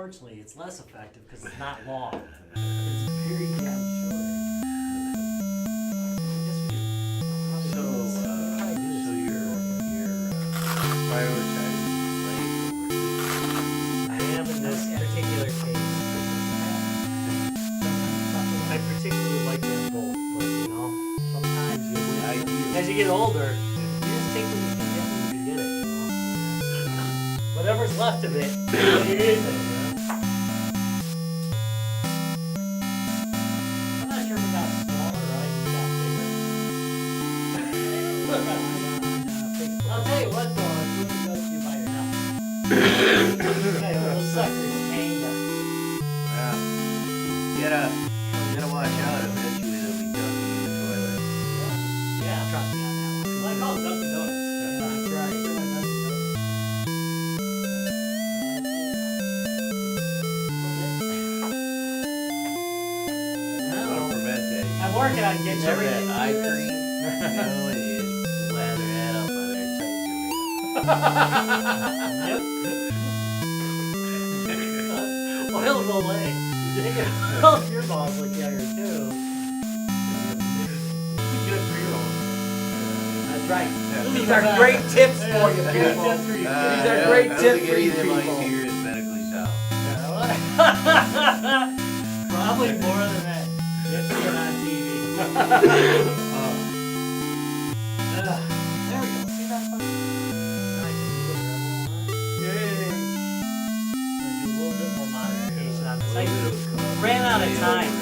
unfortunately, it's less effective because it's not long. It's very damn short. So you're prioritizing length over I am in this particular case. I particularly like them both, but you know, sometimes you win. As you get older, you just take what you can get when you can get it. You know? Whatever's left of it, you use it. You know? I'm not sure if it got smaller or if it got bigger. I'll tell you what though, it really goes you by your nuts. Hey, little suckers hang up. Wow. You gotta watch out. Eventually they'll be dunking in the toilet. Yeah, trust me on that one. Like, oh, Dunkin' Donuts. Yeah, that's right. Don't prevent that. I'm working on getting Some of everything. that eye cream, and you lather that up on their tights. Yep. Oil the leg. You can help your balls look younger too. Good pre-roll. That's right. These are great tips for you, people. These are great tips for you, Anything like people. here is medically sound. Probably more than that. Get to it on TV. There we go. See that fun? Now I can do whatever I want. Yay! I'm gonna do a little bit more modification on this. I ran out of time.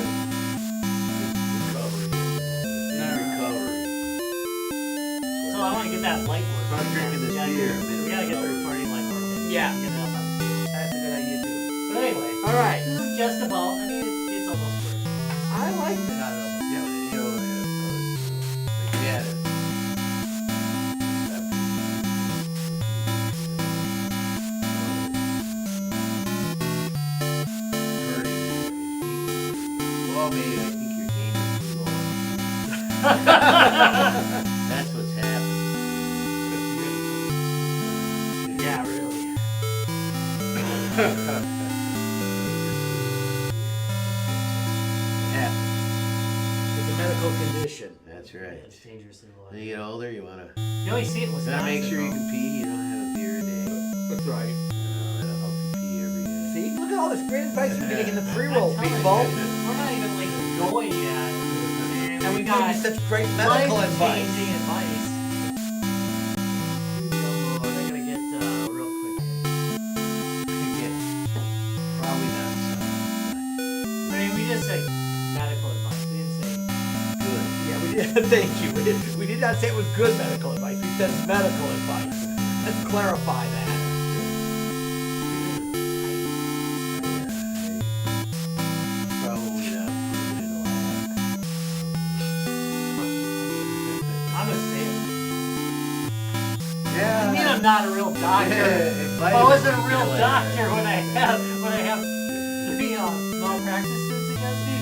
Recovery. So I want to get that light work. I'm drinking this beer. We gotta get the recording light working. Yeah. Get it up on the table. That's a good idea too. But anyway, All right. this is just about. I mean, it's almost perfect. I like it. Not at all. Well, maybe I think you're dangerously low. That's what's happened. Yeah, really. Happens. It's a medical condition. That's right. It's dangerously low. When you get older, you want to You only see it in Wisconsin. make sure you though. can pee. You don't have a beer a day. That's right. That'll help you pee every day. See, look at all this great advice you're getting in the pre-roll, I'm telling people. you, we're not even like going yet. And we got give you such great medical advice. life-changing advice. So I gotta get real quick. Yeah. Probably not some. I mean, we just said medical advice. We didn't say Good. Yeah, we did. Thank you. We did not say it was good medical advice. We said medical advice. Let's clarify that. Probably not proven in a lab. I'm gonna say it. Yeah. I mean, I'm not a real doctor. If I wasn't a real doctor when I have 3 malpractice suits against me,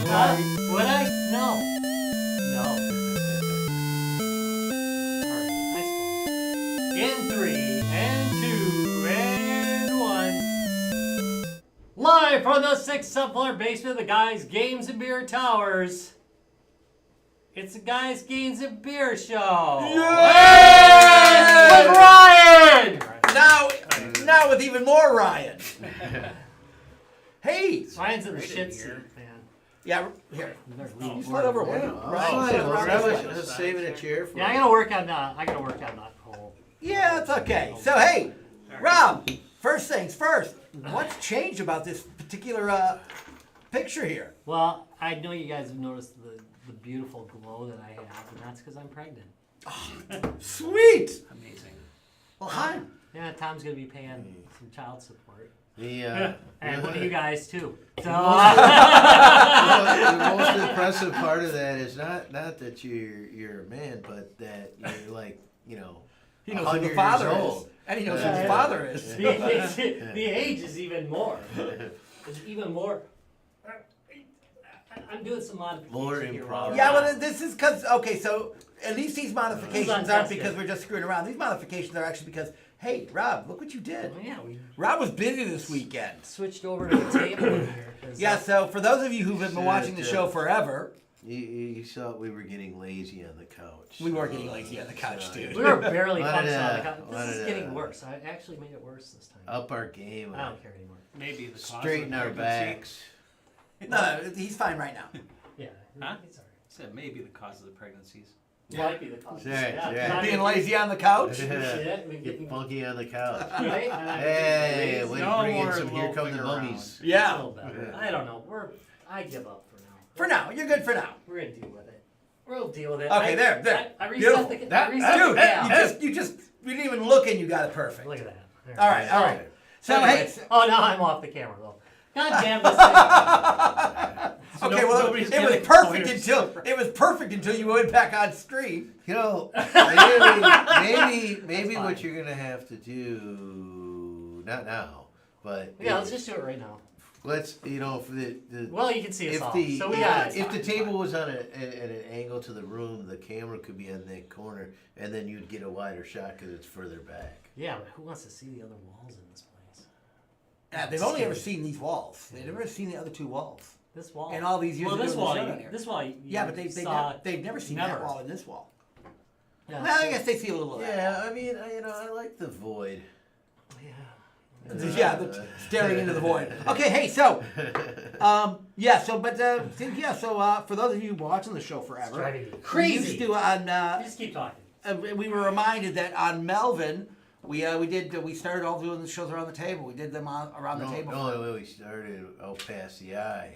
would I? No. No. Alright, nice one. In 3, and 2, and 1. Live from the 6th subfloor basement of the Guys, Games, and Beer Towers. It's the Guys, Games, and Beer Show. Yay! With Ryan! Now with even more Ryan. Hey. Ryan's in the shit suit, man. Yeah, here. There's You Lee. slide over. Yeah, Ryan, I was saving a chair for Yeah, I gotta work on that hole. Yeah, it's okay. So, hey, Rob, first things first. What's changed about this particular picture here? Well, I know you guys have noticed the beautiful glow that I have, and that's because I'm pregnant. Sweet. Amazing. Well, hi. Yeah, Tom's gonna be paying some child support. the And one of you guys too. So the most impressive part of that is not that you're a man, but that you're like, He knows who 100 the father years is. old. And he knows who his father is. the age is even more. It's even more. I'm doing some modifications More here. improv. Yeah, well, this is because, okay, so at least these modifications Hold on, aren't Jessica. because we're just screwing around. These modifications are actually because Hey, Rob, look what you did. Oh, yeah, we Rob was busy this weekend. switched over to the table here. 'Cause, Yeah, so for those of you who've been watching the show forever, You thought we were getting lazy on the couch. we were getting lazy on the couch, Sorry. dude. we were barely Wanted functional on the to- couch. This wanted is to- getting worse. I actually made it worse this time. Up our game. I don't care anymore. Maybe the cause Straighten of our the pregnancy. backs. No, he's fine right now. Yeah, Huh? it's alright. Said maybe the cause of the pregnancies. Might be the cause. Yeah, yeah. not Being even- lazy on the couch? Yeah, we Get getting funky on the couch. right. Hey, Lazy. way No to bring in more some Here Come the loafing Mummies. A Yeah. little better. I don't know. I give up for now. For now, you're good for now. We're gonna deal with it. We'll deal with it. Okay, there. I Beautiful. reset the. That- I reset Dude, the cal. you didn't even look and you got it perfect. Look at that. There. All right. So, hey. Anyways, oh, now I'm off the camera though. God damn this thing. Okay, well, nobody's it was getting perfect pointers. until you went back on stream. You know, maybe fine. what you're gonna have to do, not now, but Yeah, let's just do it right now. let's for the Well, you can see us if all. the So we got it. if the table was on at an angle to the room, the camera could be on that corner, and then you'd get a wider shot because it's further back. Yeah, but who wants to see the other walls in this place? They've only ever seen these walls. They've never seen the other two walls. This wall. In all these years well, of this doing the wall. show down here. This wall. Yeah, but they've never seen that never. wall in this wall. Yeah, Well, I guess they see a little of that. Yeah, I mean, I like the void. Yeah. Yeah, staring into the void. Okay, hey, so, for those of you watching the show forever, driving me we crazy. used to on, You just keep talking. we were reminded that on Melvin, we started all doing the shows around the table. We did them around the table. No, we started out past the eye.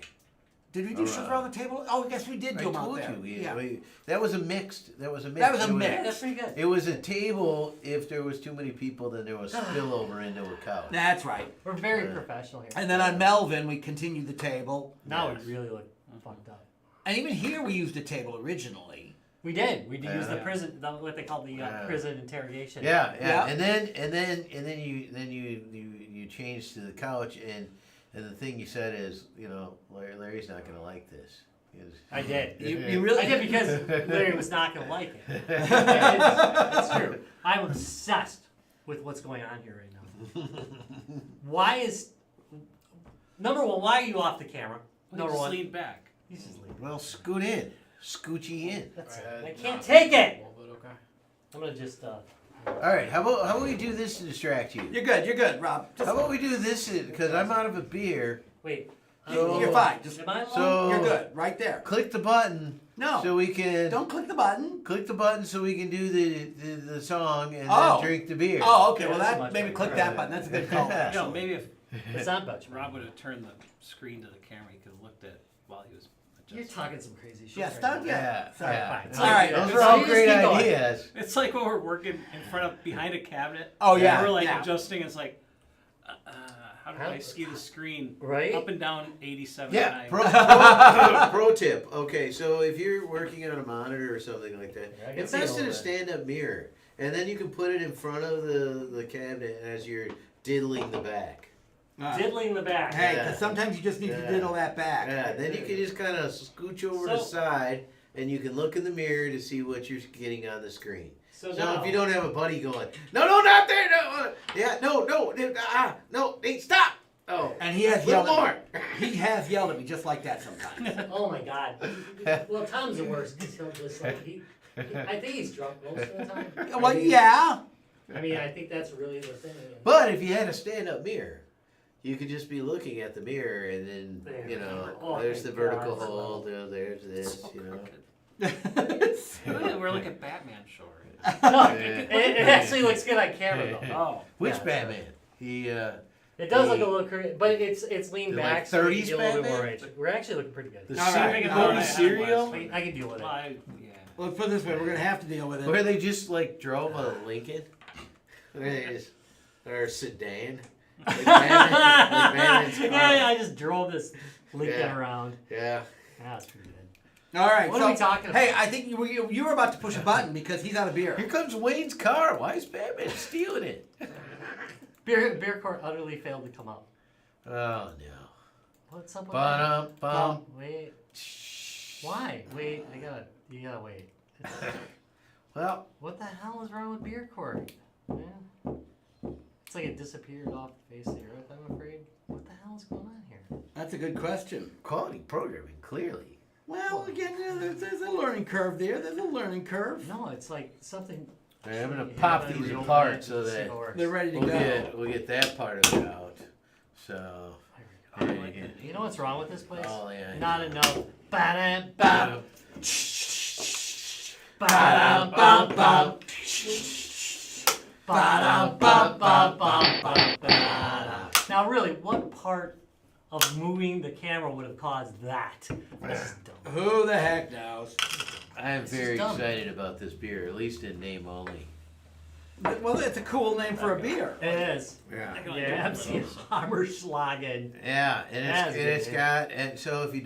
Did we do shows around the table? Oh, I guess we did do them out told there. you, that was a mixed. That was a It Yeah, mix. that's pretty good. It was a table. If there was too many people, then there was spillover into a couch. That's right. We're very professional here. And then on Melvin, we continued the table. Now Yes. we really look fucked up. And even here, we used a table originally. We did. We did use the Yeah. prison, what they call the prison interrogation. Yeah, Yeah. and then you changed to the couch, and the thing you said is, Larry's not gonna like this. I did. You really I did because Larry was not going to like it. It's true. I'm obsessed with what's going on here right now. Number one, why are you off the camera? Number Just one. lean back. He's just leaving. Well, scoot in, scoochie in. That's Right, it. I not can't take it. But okay. I'm going to just, All right, how about we do this to distract you? You're good, Rob. How about we do this because I'm out of a beer. wait. You're fine. Just Am I alone? So- you're good. Right there. Click the button. No. So we can Don't click the button. click the button so we can do the song and Oh. then drink the beer. Oh, okay. Yeah, well, that's that much maybe better. click that button. That's a good call. You know, actually. maybe if It's not much. Rob would have turned the screen to the camera, he could have looked at while he was adjusting. You're talking some crazy shit. Yeah, right stop. now. Yeah. Sorry. Yeah. Fine. All right. Those So are all you just great keep going. ideas. It's like when we're working in front of behind a cabinet. Oh, and yeah, We're like yeah. adjusting. It's like, how do I ski the screen Right? up and down 87 Yeah. times? Pro tip. Okay, so if you're working on a monitor or something like that, Yeah, I can it's see best all in a that. stand-up mirror, and then you can put it in front of the cabinet as you're diddling the back. Diddling the back. Hey, Yeah. because sometimes you just need to Yeah. diddle that back. Yeah, then you can just kind of scooch over to the So- side, and you can look in the mirror to see what you're getting on the screen. So, So now, if you don't have a buddy going, no, not there, no, hey, stop. Oh, And he has a little yelled more. at me. He has yelled at me just like that sometimes. Oh my God. Well, Tom's the worst. He's just like I think he's drunk most of the time. Well, yeah. I mean, I think that's really the thing. But if you had a stand-up mirror, you could just be looking at the mirror, and then There. Oh, there's the thank vertical God. hold. There's this, So you know. crooked. We're like a Batman show right No, Yeah. it actually looks good on camera though. now. Oh. Which Yeah. Batman? He It does look a little crazy, but it's leaned The, back, like, so we 30s get a little bit more Batman? range. We're actually looking pretty good. the All right. Making All a right. cereal? I can deal with it. Yeah. Well, let's put it this way. We're going to have to deal with it. where they just like drove a Lincoln, or sedan. Like Batman's car. Yeah, I just drove this Lincoln Yeah. around. Yeah. That's pretty good. All right. What so, are we talking about? Hey, I think you were about to push a button because he's out of beer. Here comes Wayne's car. Why is Batman stealing it? Beer court utterly failed to come up. Oh no. What's up with that? Bum. Wait. Why? Wait, you gotta wait. Well, What the hell is wrong with beer court? Yeah. It's like it disappeared off the face of the earth, I'm afraid. What the hell is going on here? That's a good question. Quality programming, clearly. Well, again, there's a learning curve there. There's a learning curve. No, it's like something. Alright, I'm gonna you pop haven't these reopened apart it, so that or- They're ready to we'll go. get that part of it out. So there you go. You know what's wrong with this place? Oh yeah. Not enough. Ba-dum, bum. Ba-dum, bum, bum. Ba-dum, bum, bum, bum, bum, ba-dum. Now, really, what part of moving the camera would have caused that? This is dumb. Who the heck knows? I am This is very dumb. excited about this beer, at least in name only. Well, it's a cool name for a beer. It is. Yeah. Yeah, MC Hammerschlagen. Yeah, That's and it's good. got, and so if you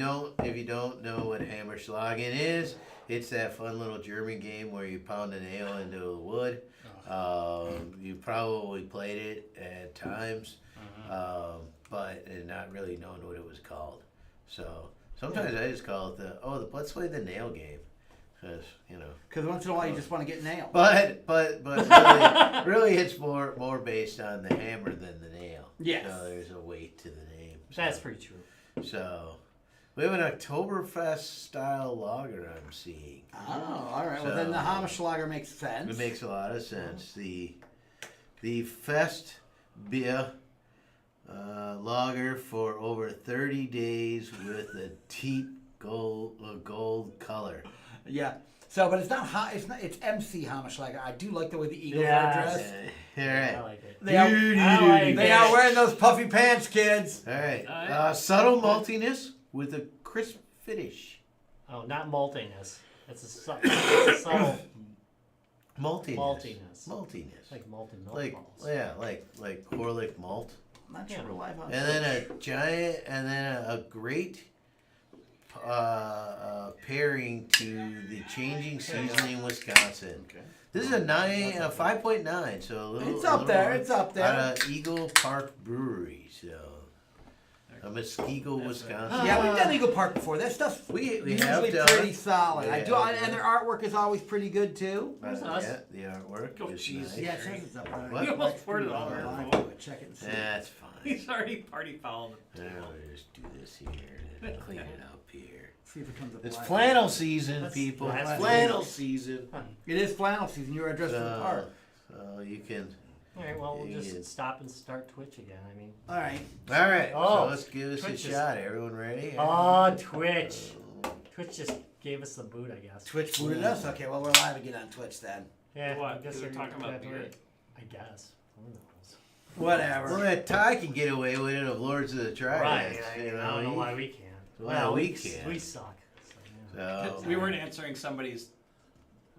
don't know what Hammerschlagen is, it's that fun little German game where you pound a nail into the wood. You probably played it at times, but and not really knowing what it was called. So sometimes I just call it let's play the nail game, because Because once in a while you just want to get nailed. But really it's more based on the hammer than the nail. Yes. So there's a weight to the name. That's pretty true. So we have an Oktoberfest style lager I'm seeing. Oh, all right. Well, then the Hammerschlager makes sense. It makes a lot of sense. The Fest beer lager for over 30 days with a deep gold color. Yeah. So, but it's not hot. It's MC Hammerschlager. I do like the way the Eagles Yeah. are dressed. All I right. like it. They are, I like they it. are wearing those puffy pants, kids. All right. yeah. Subtle maltiness with a crisp finish. Oh, not maltiness. It's a subtle Maltiness. maltiness. Maltiness. Like malted milk Like balls. yeah, like Corlick malt. I'm not sure Yeah. we're live on. And then a great pairing to the changing seasoning Wisconsin. Okay. This is a 5.9, so a little. It's up there. It's up there. Out of Eagle Park Brewery, so Muskego, Wisconsin. Yeah, we've done Eagle Park before. That stuff's We usually have done pretty it. solid. I Yeah, do, yeah. and their artwork is always pretty good too. Where's us? Yeah, the artwork Oh, is jeez. nice. Yeah, it says it's up there. What? You almost poured it all over Live, the phone. check it and see. That's fine. He's already party fouled. Now we just do this here and clean it up here. See if it comes up. It's live. flannel season, That's- people. that's Flannel season. It is flannel season. You are dressed for the part. So you can. All right, well, we'll Yeah. just stop and start Twitch again. I mean, All right. All right. Oh, So let's give this Twitch a is- shot. Everyone ready? oh, Twitch. Twitch just gave us the boot, I guess. Twitch booted us. Okay, well we're live again on Twitch then. Yeah, What? I guess 'Cause we're you're talking about gonna have to beer? wait. I guess. Who knows? Whatever. Well, that Ty can get away with it of Lords of the Triads. Right. I you don't know he- why we can't. Well, we can't. We suck. So, yeah. So, We weren't answering somebody's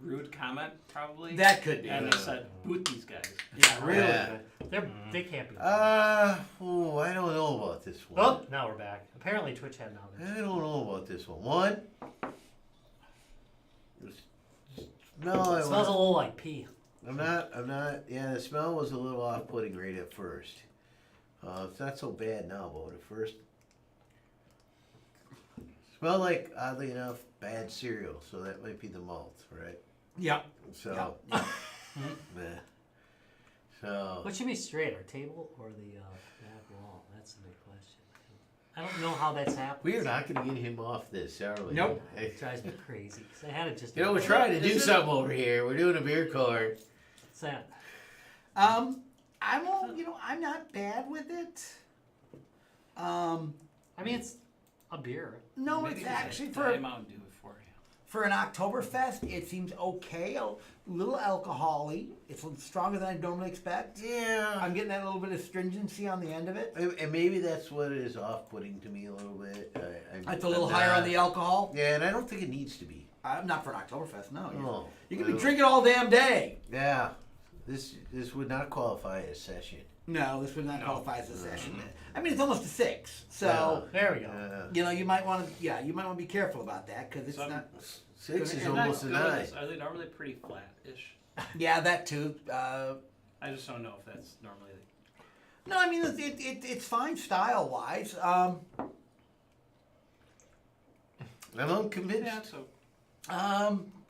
rude comment, probably. That could be. And they said, boot these guys. Yeah, really. Yeah. They can't be. I don't know about this one. Oh, now we're back. Apparently, Twitch had knowledge. I don't know about this one. One. No, It smells a little like pee. I'm not. Yeah, the smell was a little off-putting right at first. It's not so bad now, but at first, smelled like, oddly enough, bad cereal. So that might be the malt, right? Yeah. So, Yeah. meh. So, What should be straight, our table or the back wall? That's the big question. I don't know how that's happened. we are not going to get him off this, are we? Nope. It drives me crazy. 'Cause I had it just. You know, we're trying to do something over here. We're doing a beer card. What's that? I'm not bad with it. I mean, it's a beer. No, Maybe it's there's a actually Diet Mountain Dew for you. for an Oktoberfest, it seems okay. A little alcohol-y. It's a little stronger than I normally expect. Yeah. I'm getting that little bit of stringency on the end of it. And maybe that's what is off-putting to me a little bit. It's a little higher on the alcohol. Yeah, and I don't think it needs to be. Not for an Oktoberfest, no. No. You can be drinking all damn day. Yeah. This would not qualify as session. No, this would not qualify as a session. I mean, it's almost a 6, so There we go. you know you might want to be careful about that because it's So not. 6 is They're Not almost a good with 9. this. Are they normally pretty flat-ish? Yeah, that too. I just don't know if that's normally. No, I mean it's fine style wise. I'm unconvinced. Yeah, so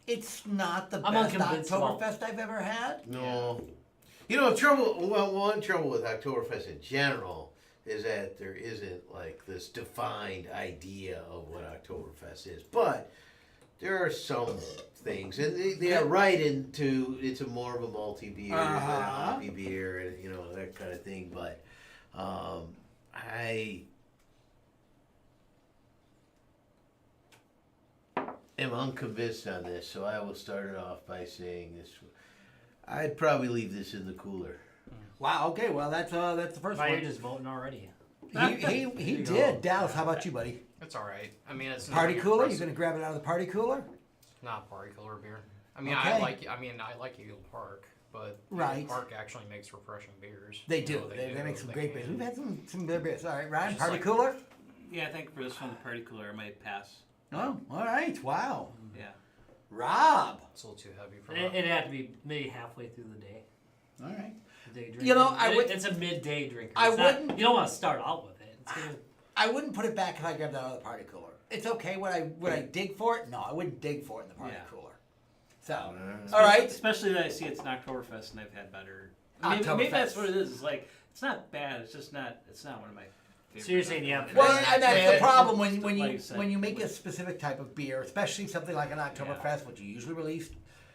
It's not the I'm best unconvinced about- Oktoberfest I've ever had. No. You know, one trouble with Oktoberfest in general is that there isn't like this defined idea of what Oktoberfest is. But there are some things, and they are right into it's a more of a malty beer than a hoppy beer, and you know that kind of thing. But I am unconvinced on this, so I will start it off by saying this. I'd probably leave this in the cooler. Wow. Okay. Well, that's the first Why one. you're just voting already? He did. Dallas, how about you, buddy? It's all right. I mean, it's Party not cooler? You're impressive. gonna grab it out of the party cooler? Not party cooler beer. I mean, Okay. I like Eagle Park, but Right. Eagle Park actually makes refreshing beers. They You do. know, They make some They great can. beers. We've had some good beers. All right, Ryan, Just party like- cooler? Yeah, I think for this one, the party cooler, I might pass. Oh, all right. Wow. Yeah. Rob. It's a little too heavy for It, that. it'd have to be maybe halfway through the day. All right. The day You know, drinking. It's a midday drinker. I It's not- wouldn't- You don't want to start out with it. It's gonna, I wouldn't put it back if I grabbed that out of the party cooler. It's okay. Would I dig for it? No, I wouldn't dig for it in the party Yeah. cooler. So, all right. Especially that I see it's an Oktoberfest and I've had better. Oktoberfest. Maybe that's what it is. It's like, it's not bad. It's just not, it's not one of my favorites. So you're saying you have- Well, and that's the Yeah, problem it's when like you you said. when you make a specific type of beer, especially something like an Oktoberfest, which you usually release,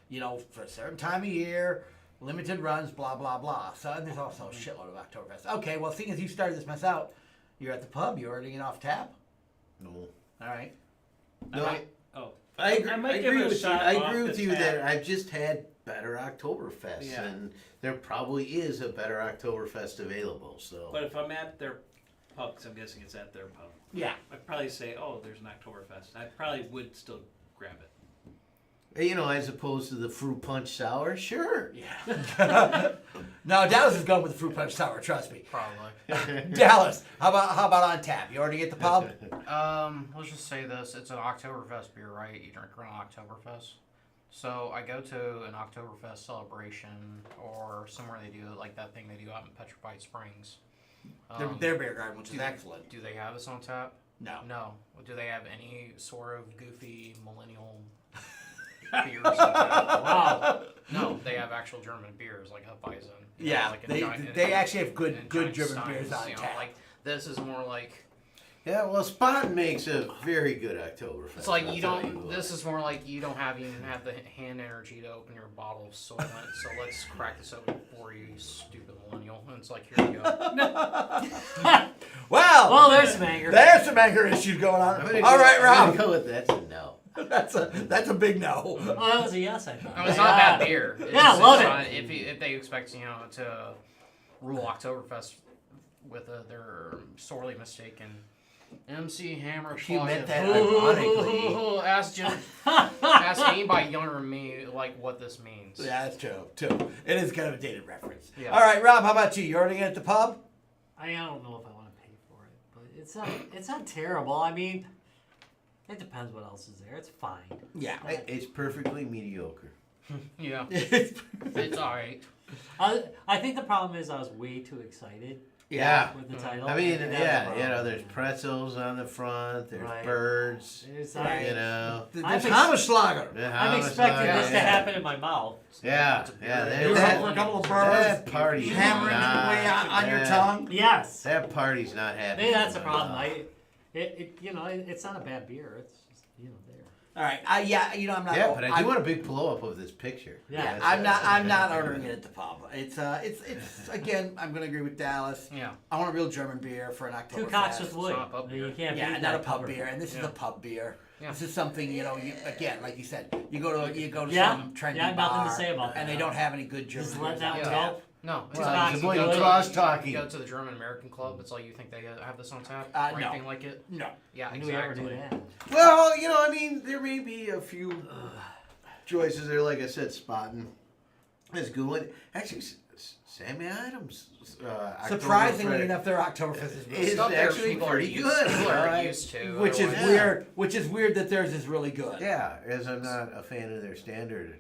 you know, for a certain time of year, limited runs, blah blah blah. So and there's also a shitload of Oktoberfest. Okay, well, seeing as you started this mess out, you're at the pub, you're ordering it off tap. No. All right. No, Oh. I agree, I might I give agree it a with you. shot I off agree the with you tap. that I've just had better Oktoberfest, Yeah. and there probably is a better Oktoberfest available. So, But if I'm at their pub, because I'm guessing it's at their pub, Yeah. I'd probably say, oh, there's an Oktoberfest. I probably would still grab it. you know, as opposed to the fruit punch sour, sure. Yeah. No, Dallas is going with the fruit punch sour. Trust me. Probably. Dallas, how about on tap? You already at the pub? Let's just say this: it's an Oktoberfest beer, right? You drink around Oktoberfest. So I go to an Oktoberfest celebration or somewhere they do like that thing they do out in Petrified Springs. Their beer garden, which is excellent. Do they have this on tap? No. No. Do they have any sort of goofy millennial beers on tap? wow. No, they have actual German beers like Hefeweizen. you know, Yeah, like in they giant- they actually have good in good giant German beers steins, on you know, tap. like this is more like Yeah, well, Spaten makes a very good Oktoberfest. it's like I'll you tell don't. what. This is more like you don't even have the hand energy to open your bottle of Soylent. So let's crack this open for you, you stupid millennial. And it's like here you go. Well, There's some anger. there's some anger issues going on. I'm gonna All go- right, I'm Rob. gonna go with that's a no. That's a big no. Oh, that was a yes, I thought. I mean, it's not bad beer. It's, Yeah, love it's it. not- if they expect to rule Oktoberfest with their sorely mistaken MC Hammer. You meant that Ooh, ironically. ask anybody younger than me like what this means. Yeah, that's true. Too. It is kind of a dated reference. Yeah. All right, Rob. How about you? You ordering it at the pub? I don't know if I want to pay for it, but it's not terrible. I mean, it depends what else is there. It's fine. Yeah. It's perfectly mediocre. Yeah, yeah. it's all right. I think the problem is I was way too excited Yeah. with the title. I mean, think that's yeah, the you know, problem. there's pretzels on the front, there's Right. birds, It's Right. like- you know. There's I'm ex- Hammerschlager. the I'm Hammerschlager, expecting this to yeah. happen in my mouth. Yeah, It's a yeah, beer. You were that, hoping for a couple of that birds, party, hammering it away on your tongue. Yes. That party's not happening. Maybe that's the in my problem. mouth. It's not a bad beer. It's just there. All right. Yeah. You know, I'm not. Yeah, but I do I'm- want a big blow up of this picture. Yeah, that's- I'm not ordering it at the pub. It's again. I'm gonna agree with Dallas. Yeah, I want a real German beer for an Oktoberfest. Two cocks with wood. not a pub beer. You can't Yeah, beat not a that pub cover. beer, and this is Yeah. a pub beer. Yeah. This is something you again, like you said, you go to Yeah. some trendy Yeah, I have nothing to bar, say about and that. they don't have any good German Just let beers that on one tap. go. no. It's Well, like it's you a boy go to- cross-talking. You go to the German American Club. It's like you think they have this on tap No. or anything like it. No. Yeah, When do we ever exactly. do that? Well, you know, I mean, there may be a few choices there. Like I said, Spaten is a good one. Actually, Sammy Adams. Surprisingly Oktoberfest enough, their Oktoberfest is really It's Stuff there actually people are pretty used- good. People are Right? used to, which is otherwise- weird. Which is weird that theirs is really good. Yeah, as I'm not a fan of their standard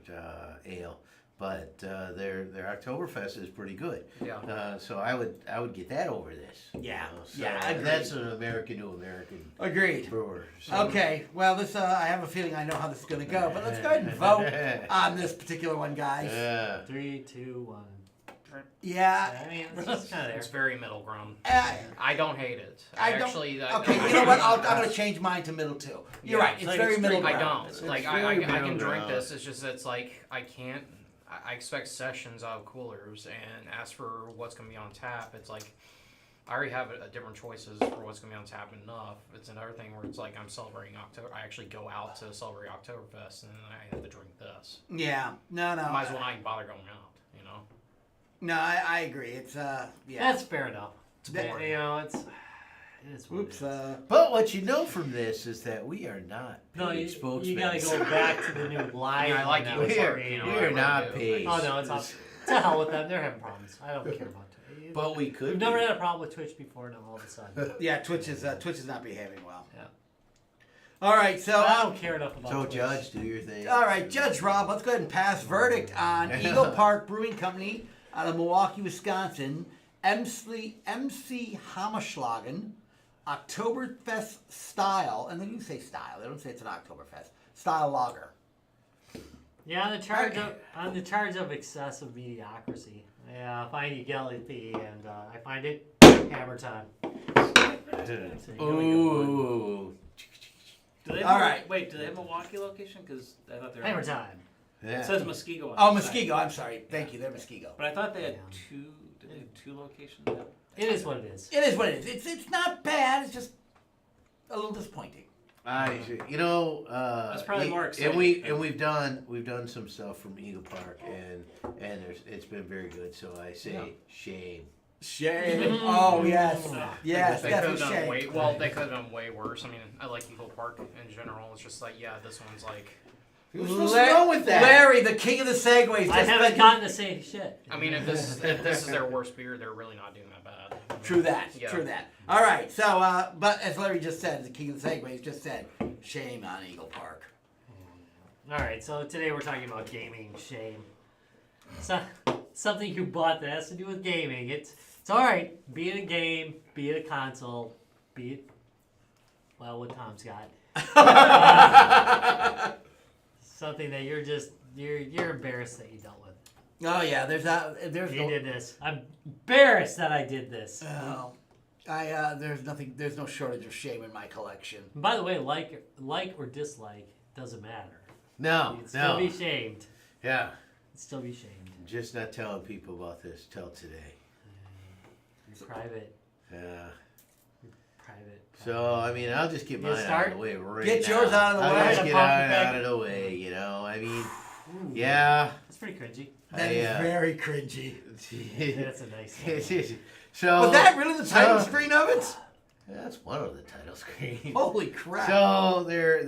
ale, but their Oktoberfest is pretty good. Yeah. So I would get that over this. Yeah. So Yeah, agreed. that's an American to American Agreed. brewer. So. Okay, well, this I have a feeling I know how this is going to go, but let's go ahead and vote on this particular one, guys. Yeah. 3, 2, 1. different. Yeah. I mean, it's just kind of It's there. very middle ground. Uh, I don't hate it. I don't. Actually, Okay, you know what? I'm going to change mine to middle too. You're Yeah, right. it's It's like very extreme. middle I ground. don't. It's Like, very I middle can drink ground. this. It's just, it's like, I can't. I expect sessions out of coolers, and as for what's going to be on tap, it's like, I already have a different choices for what's going to be on tap enough. It's another thing where it's like, I'm celebrating October. I actually go out to celebrate Oktoberfest, and then I have to drink this. Yeah. No. Might as well not even bother going out, you know? No, I agree. It's yeah. That's fair enough. It's boring. You know, it is what Oops. it is. But what you know from this is that we are not paid No, you spokesmen. gotta go back to the new live. Yeah, I like one you. now. We are, You know, we I are really not do. paid. Oh no, it's not. To hell with them. They're having problems. I don't care about it. But we could. We've never be. had a problem with Twitch before. Now all of a sudden. Yeah, Twitch is not behaving well. Yeah. All right, so I don't care enough about So, Twitch. Judge, do your thing. all right, Judge Rob, let's go ahead and pass verdict on Eagle Park Brewing Company out of Milwaukee, Wisconsin. MC Hammerschlagen Oktoberfest style, and they do say style. They don't say it's an Oktoberfest style lager. Yeah, on the charge of excessive mediocrity. Yeah, I find you guilty, and I find it hammer time. So Ooh. Do they All have right. Wait, do they have a Milwaukee location? Because I thought they were. hammer time. Yeah. It says Muskego. On Oh, the side. Muskego. I'm sorry. Thank you. They're Muskego. But I thought they had Yeah. two. Did they have two locations? It is what it is. It is what it is. It's not bad. It's just a little disappointing. You know, That's probably more And exciting. we've done some stuff from Eagle Park, and it's been very good. So I say shame. Shame. Oh yes, yes, They could have definitely done shame. way well. They could have done way worse. I mean, I like Eagle Park in general. It's just like, yeah, this one's like. Who's supposed to know with that? Larry, the king of the segues. I just haven't spent- gotten to say shit. I mean, if this is their worst beer, they're really not doing that bad. I mean, True that. Yeah. True that. All right. So, but as Larry just said, the king of the segues just said, shame on Eagle Park. All right, so today we're talking about gaming shame. Something you bought that has to do with gaming. It's all right. Be it a game, be it a console, be it what Tom's got. Something that you're embarrassed that you dealt with. Oh yeah, there's You did this. I'm embarrassed that I did this. there's no shortage of shame in my collection. And by the way, like or dislike doesn't matter. No, You can still no. be shamed. Yeah. You can still be shamed. Just not telling people about this till today. You're private. Yeah. Private. So I mean, I'll just get You mine out of start? the way right Get now. yours out of the I'll way. just The get pump out back. of the way. You know, I mean, Ooh, yeah. That's pretty cringy. That is very cringy. That's a nice one. So Was that really the title screen of it? That's one of the title screens. Holy crap! So there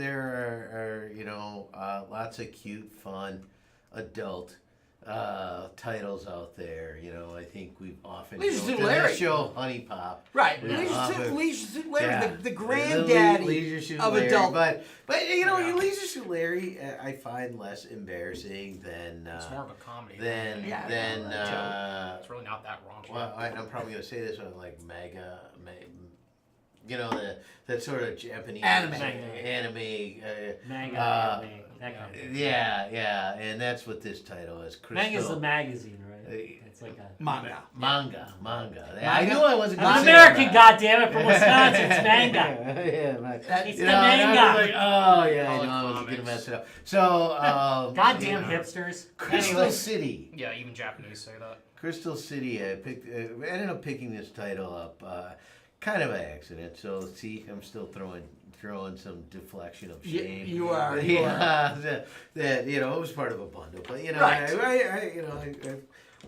are lots of cute, fun, adult titles out there. You know, I think we've often Leisure joked Suit on Larry. this show, Honey Pop. Right, Yeah. Leisure Suit Larry, Yeah. the granddaddy Leisure Suit of Larry. adult. But you know, Yeah. Leisure Suit Larry, I find less embarrassing than It's more of a comedy. than Yeah, than It's really not that raunchy. well, I'm probably gonna say this one like you know, that sort of Japanese Anime. Manga, that kind of thing. yeah, and that's what this title is. Manga's the magazine, right? Uh, It's like a Manga. Manga. Manga? I knew I wasn't I'm gonna an say American, that. goddammit, from Wisconsin. It's manga. Yeah, man. It's You the know, and I was manga. like, oh yeah, I Call it know I was gonna comics. mess it up. So, Goddamn hipsters. Crystal Anyway. City. Yeah, even Japanese say that. Crystal City. I ended up picking this title up, kind of by accident. So see, I'm still throwing some deflection of shame. You are. Yeah, that it was part of a bundle, but Right.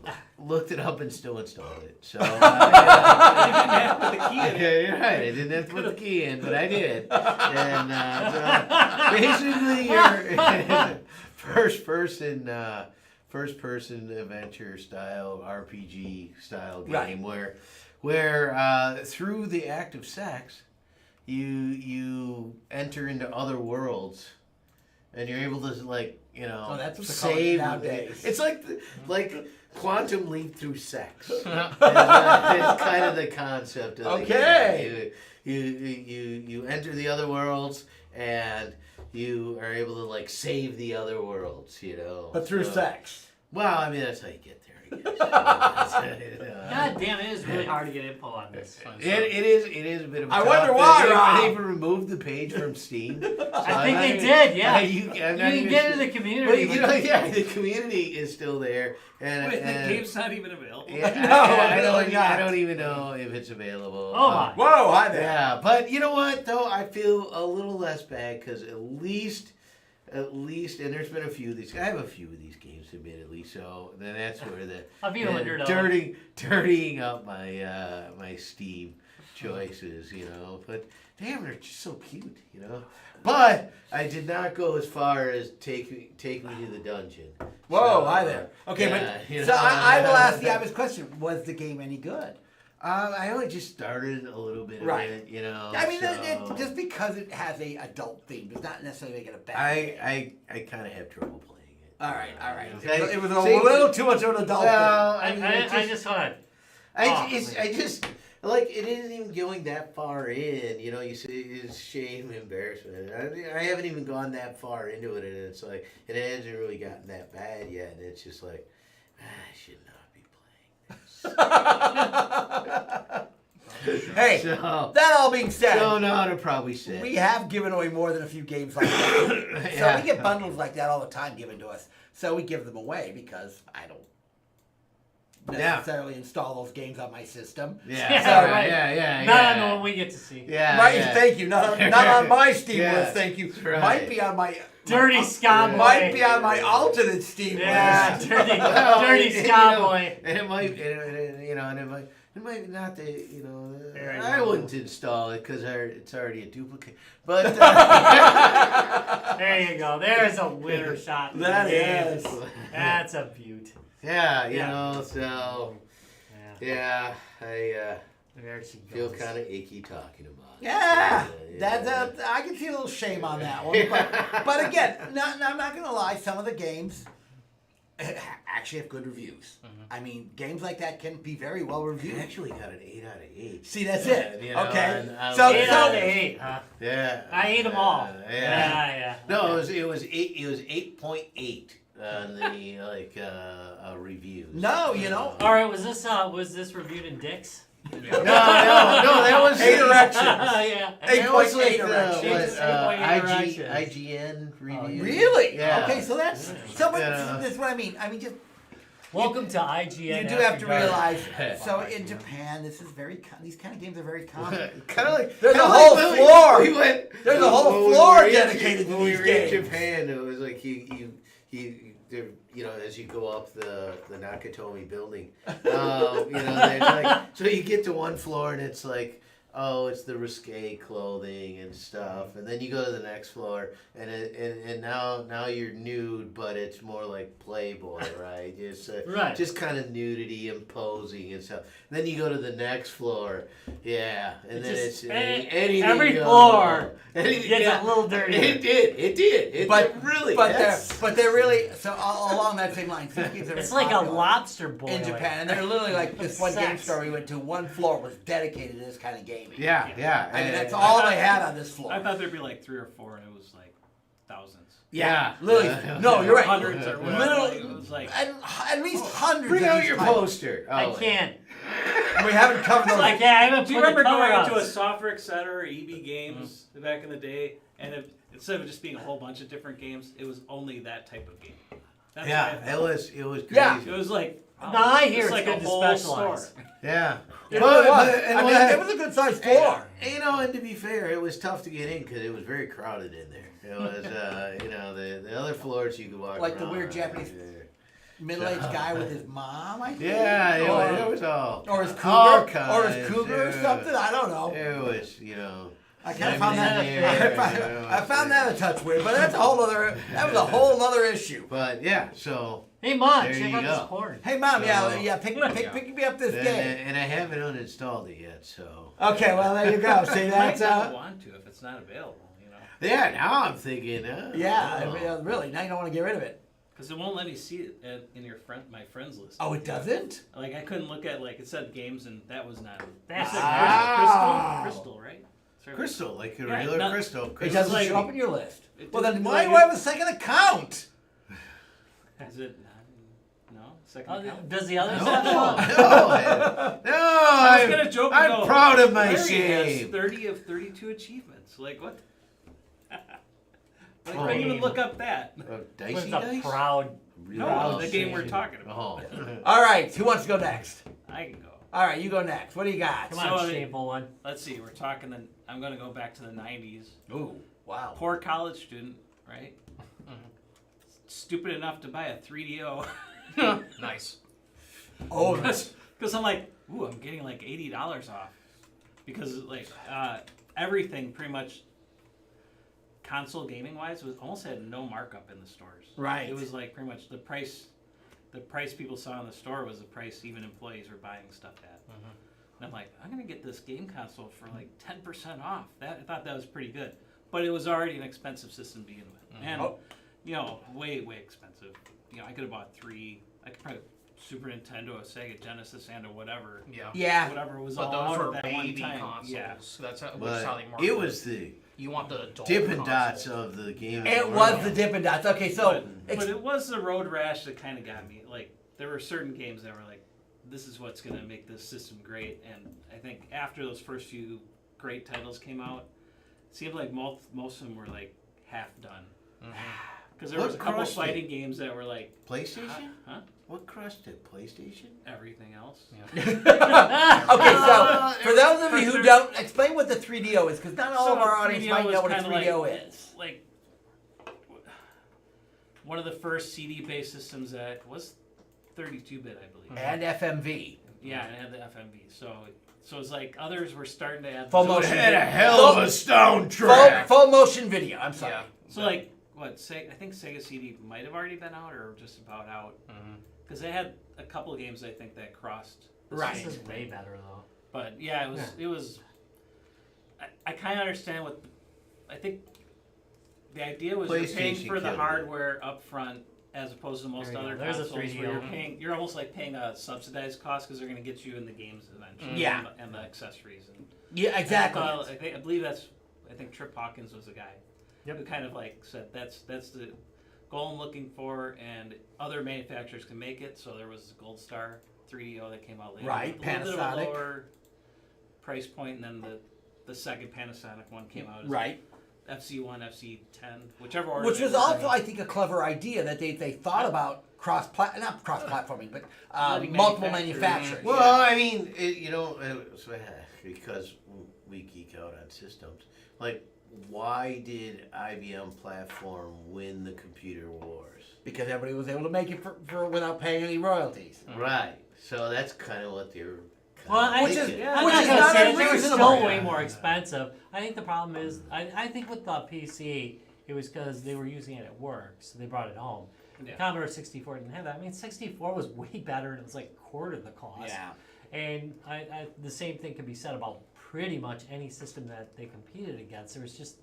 I looked it up and still installed it. So You didn't have to put the key in it. yeah, you're right. I didn't have to put the key in, but I did. And so basically, your first person adventure style RPG style game where through the act of sex, you enter into other worlds, and you're able to Oh, that's what they're calling it save nowadays. It's like quantum leap through sex. It's kind of the concept of the game. You enter the other worlds, and you are able to save the other worlds. But through So- sex. Well, I mean that's how you get there. God damn, it is really hard to get info on this. It is a bit of a I tough wonder thing. why, Rob. They even removed the page from Steam. So I think they did, yeah. You You can can get into the community. But, you know, yeah, the community is still there. And, Wait, the and game's not even available. yeah, No, I don't even know if it's available. Oh my. Whoa, hi there. Yeah, but you know what though? I feel a little less bad because at least, and there's been a few of these. I have a few of these games, admittedly. So then that's where the I'll be underdog. dirtying up my my Steam choices, you know. But damn, they're just so cute, you know. But I did not go as far as take me to the dungeon. Whoa, So, hi there. Okay, yeah, you but so know, I will ask the obvious question: was the game any good? I only just started a little bit of Right. it, you know. I mean, so just because it has a adult theme does not necessarily make it a bad. I kind of have trouble playing it. All right. Okay. It was a See, little too much of an adult well, I just want to. I just like it isn't even going that far in. You know, you say it's shame, embarrassment. I haven't even gone that far into it, and it's like it hasn't really gotten that bad yet. And it's just like I should not be playing this. Hey, So, that all being said, so no, to probably say. we have given away more than a few games like that. Yeah. So we get bundles like that all the time given to us. So we give them away because I don't necessarily install those games on my system. Yeah, Yeah, right. yeah. Not on the one we get to see. Yeah, Right, yeah. thank you. Not on my Steam Yeah, list, thank you. that's right. Might be on my Dirty Scum might Boy. be on my alternate Steam Yeah, list. dirty, Well, dirty you Scum know, Boy. And it might, you know, and it might not, you know, There you I go. wouldn't install it because it's already a duplicate. But There you go. There's a winner shot. in the That game. is. That's a beaut. yeah, you Yeah. know, so Yeah. I There she feel goes. kind of icky talking about it. Yeah, Yeah. that I can see a little shame on that one. But again, I'm not gonna lie. Some of the games actually have good reviews. I mean, games like that can be very well You reviewed. actually got an 8 out of 8. See, that's it. You know, Okay, and I so was- 8 out of 8, huh? Yeah. I ate them all. Yeah. Yeah. No, it was 8.8 on the reviews. no, you know, All right, was this reviewed in dicks? No, that was 8 erections. Yeah. That was 8.8 like erections. 8.8 erections. IGN reviews. Really? Yeah. Okay, so that's so. But Yeah. this is what I mean. I mean, just Welcome to IGN. you do have After to Dark. realize. So in Japan, this is very. These kind of games are very common. Kind of like There's kinda a whole like when floor. We went. There's a whole when we floor were in- dedicated to when we these were in games. Japan. It was like you know, as you go up the Nakatomi building, you know, there's like, so you get to one floor and it's like, oh, it's the risque clothing and stuff, and then you go to the next floor and now you're nude, but it's more like Playboy, right? It's Right. just kind of nudity and posing and stuff. And then you go to the next floor, yeah, and then Just it's every anything floor goes. Anything- gets yeah. a little dirtier. It did. But really, but that's- they're really so along that same line. These games are It's very like a popular lobster boil. in Japan, and they're literally like this one game Sex. store we went to. One floor was dedicated to this kind of gaming. Yeah. I mean, that's all they had on this floor. I thought there'd be like 3 or 4, and it was like thousands. Yeah, literally. Yeah. No, you're right. Hundreds or whatever. Literally, It was like, at least hundreds. Bring of out these your titles. poster. I Oh, can't. We haven't covered those. I can't. I haven't do you put the remember cover going on. into a Software Center or EB Games back in the day, and instead of just being a whole bunch of different games, it was only that type of game. That's Yeah, what I it thought. was crazy. Yeah. It was like. Oh, No, I hear it's it's like good a to whole specialize. store. Yeah. It really was. and I mean, what- it was a good sized floor. And, you know, and to be fair, it was tough to get in because it was very crowded in there. It was, you know, the other floors you could walk Like the around. weird Japanese middle-aged guy with his mom, I think. Yeah, or, it was all. or his all cougar, or his cougar or yeah. something. I don't know. It was, you know. I kind of I found mean, that. yeah, I found that a touch weird, but that's a whole other. That was a whole other issue. But yeah, so. Hey, Mom, There check you out this go. porn. Hey, mom, So- yeah, pick me up this And, game. and I haven't uninstalled it yet, so. Okay, well there you go. See, You that's might not want to if it's not available, you know. Yeah, now I'm thinking. yeah, oh. I mean, really. Now you don't want to get rid of it. Because it won't let me see it in my friends list. Oh, it doesn't. Like I couldn't look at it said games and that was not. That's It said Ah. crystal, right? Sorry. Crystal, like a Yeah, regular not- crystal. It Crystal doesn't like- show up in your list. It Well, then didn't why like do I have a second account? Is it not? No. Second account. Does the other No, set no, I was gonna joke. I'm no, proud of my Larry has shame. 30 of 32 achievements. Like what? Like, I Oh. didn't even look up that. Dicey was a dice? proud? Really? No, the shame. game we're talking about. Oh. All right, who wants to go next? I can go. All right, you go next. What do you got? Come on, So, shameful one. Let's see. We're talking. I'm gonna go back to the 90s. Ooh, wow. Poor college student, right? Stupid enough to buy a 3DO. Nice. Oh, Because I'm like, ooh, I'm getting like $80 off. Because like everything pretty much console gaming wise was almost had no markup in the stores. Right. It was like pretty much the price people saw in the store was the price even employees were buying stuff at. And I'm like, I'm gonna get this game console for like 10% off. I thought that was pretty good. But it was already an expensive system to begin with. And you know, way expensive. You know, I could have bought 3. I could probably Super Nintendo, a Sega Genesis, and a whatever. yeah. Whatever was But all those out were at that one baby time. consoles. Yeah. That's how, which But is how they market it was the You want the adult Dippin' Dots console. of the game. It was the Dippin' Dots. Okay, so But it was the road rash that kind of got me. Like, there were certain games that were like, this is what's going to make this system great. And I think after those first few great titles came out, it seemed like most of them were like half done. Because there What was a couple crushed it? fighting games that were like, PlayStation? huh? What crushed it? PlayStation? Everything else. okay, so for those of you who don't, explain what the 3DO is, because not all of our audience 3DO might was know what a kinda 3DO is. Like one of the first CD-based systems that was 32-bit, I believe. And FMV. Yeah, and it had the FMV. So it's like others were starting to add. Full It motion had a video. hell of a soundtrack. Full motion video. I'm sorry. Yeah. So like what? I think Sega CD might have already been out or just about out. Because they had a couple of games I think that crossed. the Right. same This is thing. way better though. But yeah, it was. I kind of understand what. I think the idea was you're paying PlayStation for the killed it. hardware up front as opposed to most There you other go. There's a consoles where 3DO. you're paying. You're almost like paying a subsidized cost because they're going to get you in the games eventually. Yeah. And the accessories and. Yeah, exactly. I believe that's. I think Trip Hawkins was the guy. Yep. Who kind of like said that's the goal I'm looking for, and other manufacturers can make it. So there was the Gold Star 3DO that came out later. Right, with a little bit of a Panasonic. lower price point, and then the second Panasonic one came out as Right. FC1, FC10, whichever order. Which they was were also, in. I think, a clever idea that they thought about not cross-platforming, but Letting multiple manufacturers- manufacturers. Well, I mean, because we geek out on systems. Like, why did IBM platform win the computer wars? Because everybody was able to make it for without paying any royalties. Right. So that's kind of what they're. Well, I'm Which not is gonna not say it. They were unreasonable. still way more expensive. I think the problem is, I think with the PC, it was because they were using it at work, so they brought it home. Yeah. Commodore 64 didn't have that. I mean, 64 was way better, and it was like a quarter the cost. Yeah. And the same thing can be said about pretty much any system that they competed against. There was just,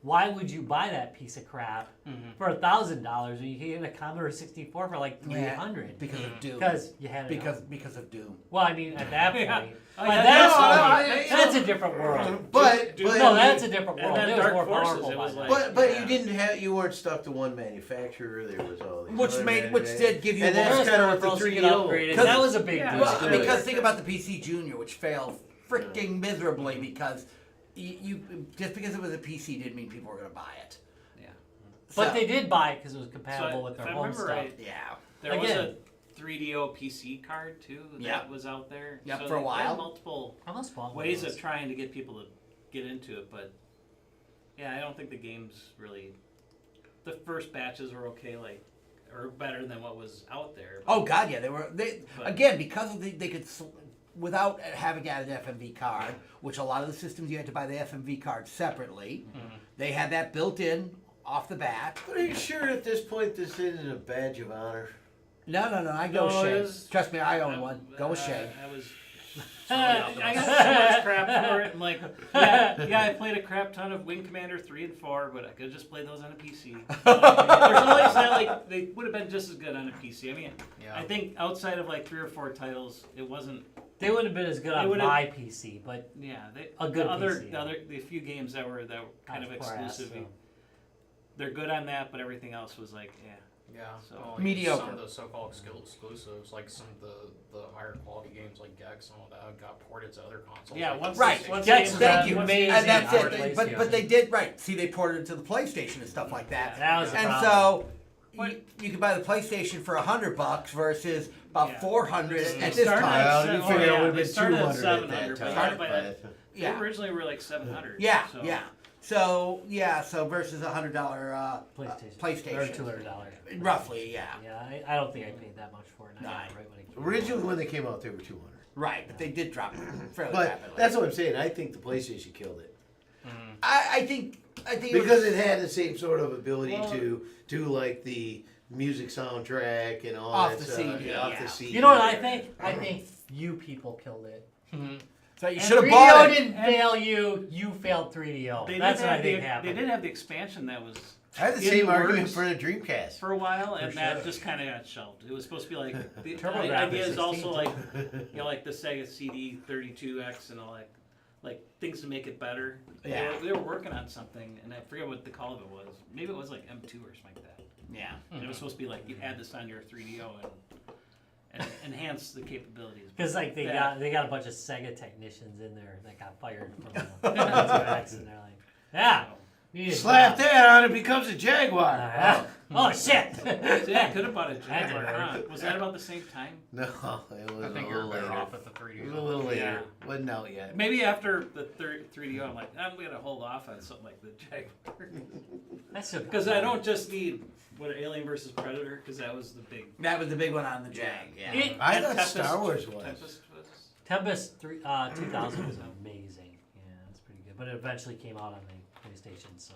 why would you buy that piece of crap for $1,000 when you can get a Commodore 64 for like $300? Because of Doom. Because you had it. Because of Doom. Well, I mean, at that point, Yeah. but Yeah, that's a different world. But No, that's a different And world. then It was Dark more Forces, powerful it by was then. like- But you weren't stuck to one manufacturer. There was all these. Which other did give you And more. that's First kind of and what the foremost, you get 3DO. upgraded. Because- That was a big Yeah. boost. Well, good. because think about the PC Junior, which failed freaking miserably because you just because it was a PC didn't mean people were going to buy it. Yeah. But So- they did buy it because it was compatible So, with their if I home remember stuff. right, Yeah. there was Again. a 3DO PC card too that Yeah. was out there. Yep, So for a they had while. multiple I almost bought one ways of of those. trying to get people to get into it, but yeah, I don't think the games really. The first batches were okay, like or better than what was out there. Oh God, yeah, But- again because of they could without having added an FMV card, which a lot of the systems you had to buy the FMV card separately. They had that built in off the bat. But are you sure at this point this isn't a badge of honor? No, I go with No, it Shay. is- Trust me, I own one. Go with Shay. I was. I got so much crap for it. I'm like, yeah, I played a crap ton of Wing Commander 3 and 4, but I could have just played those on a PC. There's no reason that, like, they would have been just as good on a PC. I mean, Yeah. I think outside of like 3 or 4 titles, it wasn't. They wouldn't have been as good They on would've- my PC, but Yeah, A good the few games that were kind of Brass, exclusive. so. They're good on that, but everything else was like, yeah. Yeah, So- well, Mediocre. Some of the so-called exclusives, like some of the higher quality games like Gex and all that, got ported to other consoles. Yeah, like once Right. they- once Yes, they- thank you. once Amazing. And that's for it. PlayStation. But they did right. See, they ported it to the PlayStation and stuff like that. That was the And problem. so you can buy the PlayStation for $100 versus about Yeah. $400 They at this started time. Well, at you se- figure it yeah, would have they been started at 200 at 700, that but time. they Yeah. originally were like 700. Yeah, so. yeah. So versus $100 PlayStation. PlayStation. Or $200. Roughly, yeah. Yeah, I don't think I paid that much for it. And I got it right when it came out. Originally, when they came out, they were 200. Right, but they did drop it fairly But rapidly. that's what I'm saying. I think the PlayStation killed it I think because it had the same sort of ability Well- to do like the music soundtrack and all Off that the stuff. CD, Off yeah. the CD. You know what I think? I think you people killed it. so. You And should have 3DO bought it. didn't fail you. You failed 3DO. They That's did what I have think the, happened. They did have the expansion that was I had the in same the argument works for the Dreamcast. for a while, and For that sure. just kind of got shelved. It was supposed to be like the TurboGrafx idea is 16 also too. like like the Sega CD 32X and all that, like things to make it better. Yeah. They were working on something, and I forget what the call of it was. Maybe it was like M2 or something like that. Yeah. And it was supposed to be like you add this on your 3DO and enhance the capabilities. Because like they Yeah. got a bunch of Sega technicians in there that got fired from the 2X, and they're like, yeah, you need a Slap job. that on, it becomes a Jaguar. Oh shit! So yeah, I could have bought a That Jaguar. didn't Huh? Was that about the same time? No, it was I think a you're little better later. off with the It 3D. was a little later. Yeah. Wasn't out yet. Maybe after the 3DO, I'm like, I'm gonna hold off on something like the Jaguar That's so because I don't just need Alien versus Predator because that was the big. That was the big one on the Jag. Yeah. It- I And thought Tempest- Star Wars was. Tempest was. Tempest 2000 was amazing. Yeah, it's pretty good. But it eventually came out on the PlayStation, so.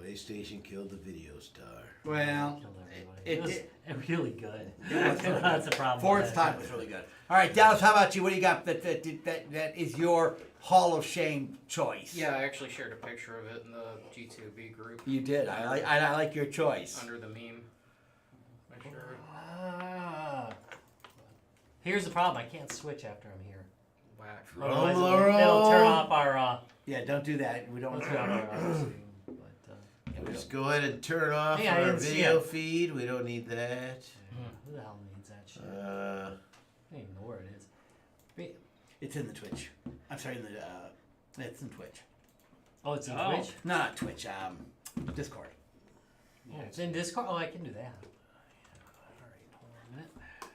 PlayStation killed the video star. Well, Killed everybody. it It was really good. It was really That's a problem. for with its that. time, it was really good. All right, Dallas, how about you? What do you got that is your Hall of Shame choice? Yeah, I actually shared a picture of it in the G2B group You did. I like your choice. under the meme. I shared. Ah. Here's the problem. I can't switch after I'm here. Whack. Otherwise, Rumble it'll turn off our. Yeah, don't do that. We don't It'll want turn off to. our stream. But Just go ahead and turn off Hey, I our didn't see video it. feed. We don't need that. who the hell needs that shit? I Uh, don't even know where it is. Wait. It's in the Twitch. I'm sorry, in the it's in Twitch. Oh, it's in Oh. Twitch. No, not Twitch. Discord. Oh, it's in Discord. Oh, I can do that. All right, hold on a minute.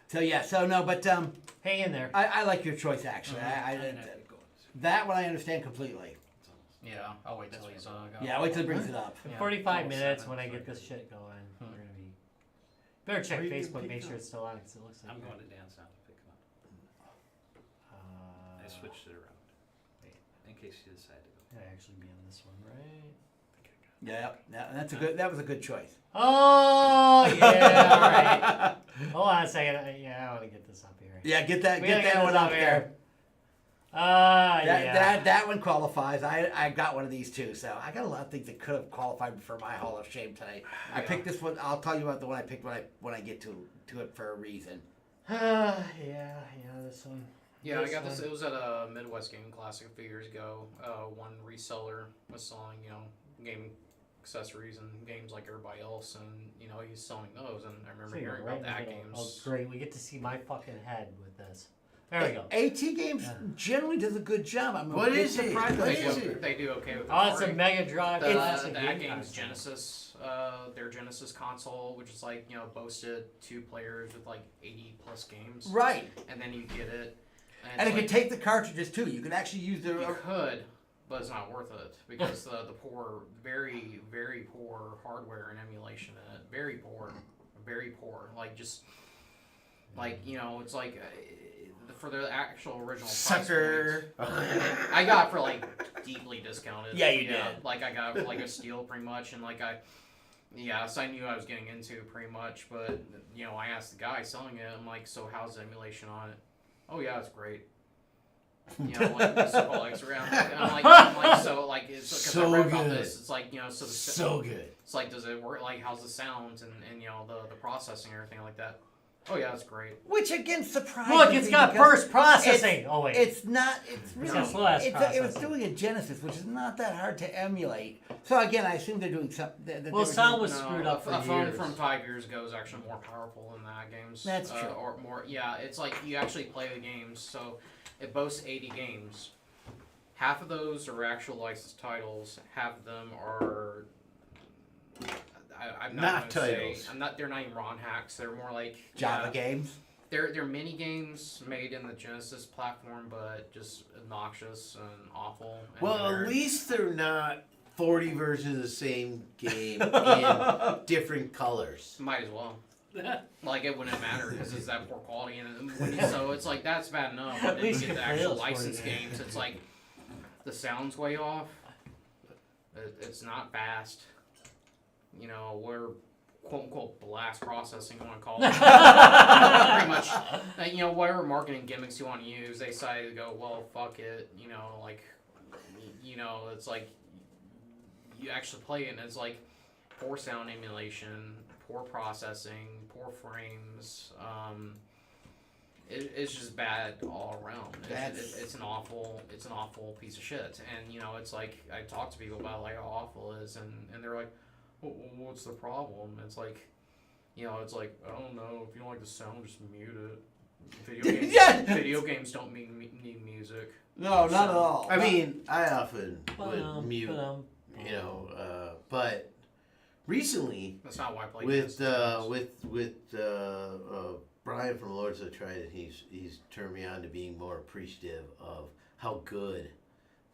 So yeah, so no, but Hang in there. I like your choice actually. That one I understand completely. Yeah, I'll wait till he's got Yeah, wait till he brings it up. In Yeah, 45 almost minutes, 7, when I so get good. this shit going, we're gonna be. Better check Facebook, make sure it's still on, because it looks like. I'm going to dance now to pick him up. I switched it around in case you decide to go. It'll actually be on this one, right? Yeah, that was a good choice. Oh yeah, all right. Hold on a second. I want to get this up here. Yeah, get that We gotta get one this up there. Yeah. That one qualifies. I got one of these too, so I got a lot of things that could have qualified for my Hall of Shame tonight. I picked this one. I'll tell you about the one I picked when I get to it for a reason. Yeah, this one. Yeah, I This got this. one. It was at a Midwest Gaming Classic a few years ago. One reseller was selling, game accessories and games like everybody else, and he's selling those. And I remember So you're hearing right about in the that middle. games. Oh, great. We get to see my fucking head with this. There we go. AT Games Yeah. generally does a good job. I'm What a bit is it? surprised. What They is do, it? they do okay with the Oh, it's a porting. Mega Drive classic That game game's console. Genesis, their Genesis console, which is like boasted 2 players with like 80 plus games, Right, and then you get it, and it it's can take the cartridges too. You can actually use the. you could, but it's not worth it because the poor, very very poor hardware and emulation in it, very poor, like just like it's like. For the actual original sucker. price point, I got for like deeply discounted. Yeah, you did. Like I got for like a steal pretty much, and like so I knew I was getting into pretty much, but I asked the guy selling it, I'm like, so how's the emulation on it? Oh yeah, it's great. Like so like around. I'm like so like it's because So I read about good. this. It's like so the So good. it's like does it work? Like how's the sound and the processing and everything like that? Oh yeah, it's great. Which again surprised Look, me it's got because burst processing. Oh wait. It's not. It's really. got slow ass It was processing. doing a Genesis, which is not that hard to emulate. So again, I assume they're doing something. Well, sound was screwed up for a phone years. from 5 years ago is actually more powerful than that games. That's true. Or more, yeah. It's like you actually play the games. So it boasts 80 games. Half of those are actual licensed titles. Half of them are. I'm Not gonna titles. Say, I'm not. They're not even ROM hacks. They're more like Java games. They're mini games made in the Genesis platform, but just obnoxious and awful. And Well, they're- at least they're not 40 versions of the same game in different colors. might as well. Like it wouldn't matter because it's that poor quality, and so it's like that's bad enough. But then you least get you the can play actual those 40 licensed games. games. It's like the sound's way off. It's not fast. You know, we're quote unquote blast processing. You want to call it? Pretty much. You know, whatever marketing gimmicks you want to use, they decided to go, well, fuck it. You know, like, you know, it's like you actually play it, and it's like poor sound emulation, poor processing, poor frames. It's just bad all around. It's an awful piece of shit. And you know, it's like I talk to people about like how awful it is, and they're like, well, what's the problem? It's like, you know, it's like I don't know. If you don't like the sound, just mute it. Video games don't need music. No, not at all. I mean, I often would Ba-dum, mute, ba-dum. you know, but recently That's not why I play with this. Brian from Lords of Trident, he's turned me on to being more appreciative of how good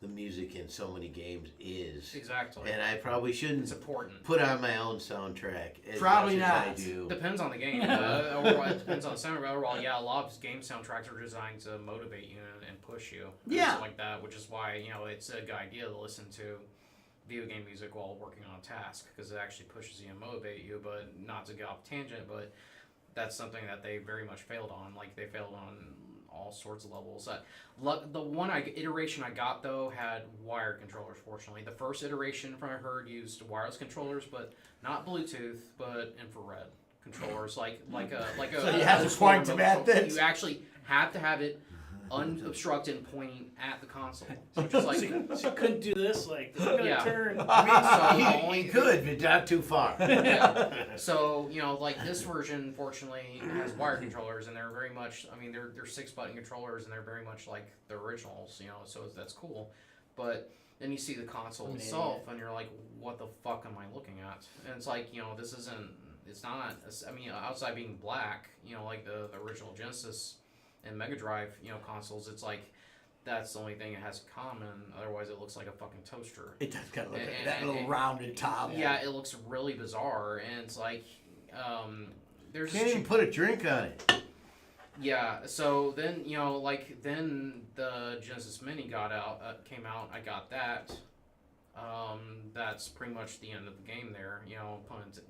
the music in so many games is. Exactly. And I probably shouldn't It's important. put on my own soundtrack as Probably much as I not. do. Depends on the game. Overall, it depends on the soundtrack. Overall, yeah, a lot of game soundtracks are designed to motivate you and push you. And Yeah. stuff like that, which is why, you know, it's a good idea to listen to video game music while working on a task because it actually pushes you and motivate you. But not to get off tangent, but that's something that they very much failed on. Like they failed on all sorts of levels. The one iteration I got though had wired controllers. Fortunately, the first iteration from I heard used wireless controllers, but not Bluetooth, but infrared controllers. Like a. So you have to point them at this? You actually have to have it unobstructed and pointing at the console. So just like. So you couldn't do this, like, I'm gonna Yeah. turn. So He could, but not too far. Yeah. So, you know, like this version, fortunately, has wired controllers, and they're very much, I mean, they're 6-button controllers, and they're very much like the originals, you know, so that's cool. But then you see the console itself, and you're like, what the fuck am I looking at? And it's like, you know, this isn't, it's not, I mean, outside being black, you know, like the original Genesis and Mega Drive, you know, consoles, it's like, that's the only thing it has in common. Otherwise, it looks like a fucking toaster. It does kind of look like And- that little and- rounded top. Yeah, it looks really bizarre, and it's like, there's Can't this even put a drink on it. yeah. So then, you know, like then the Genesis Mini came out. I got that. That's pretty much the end of the game there. You know,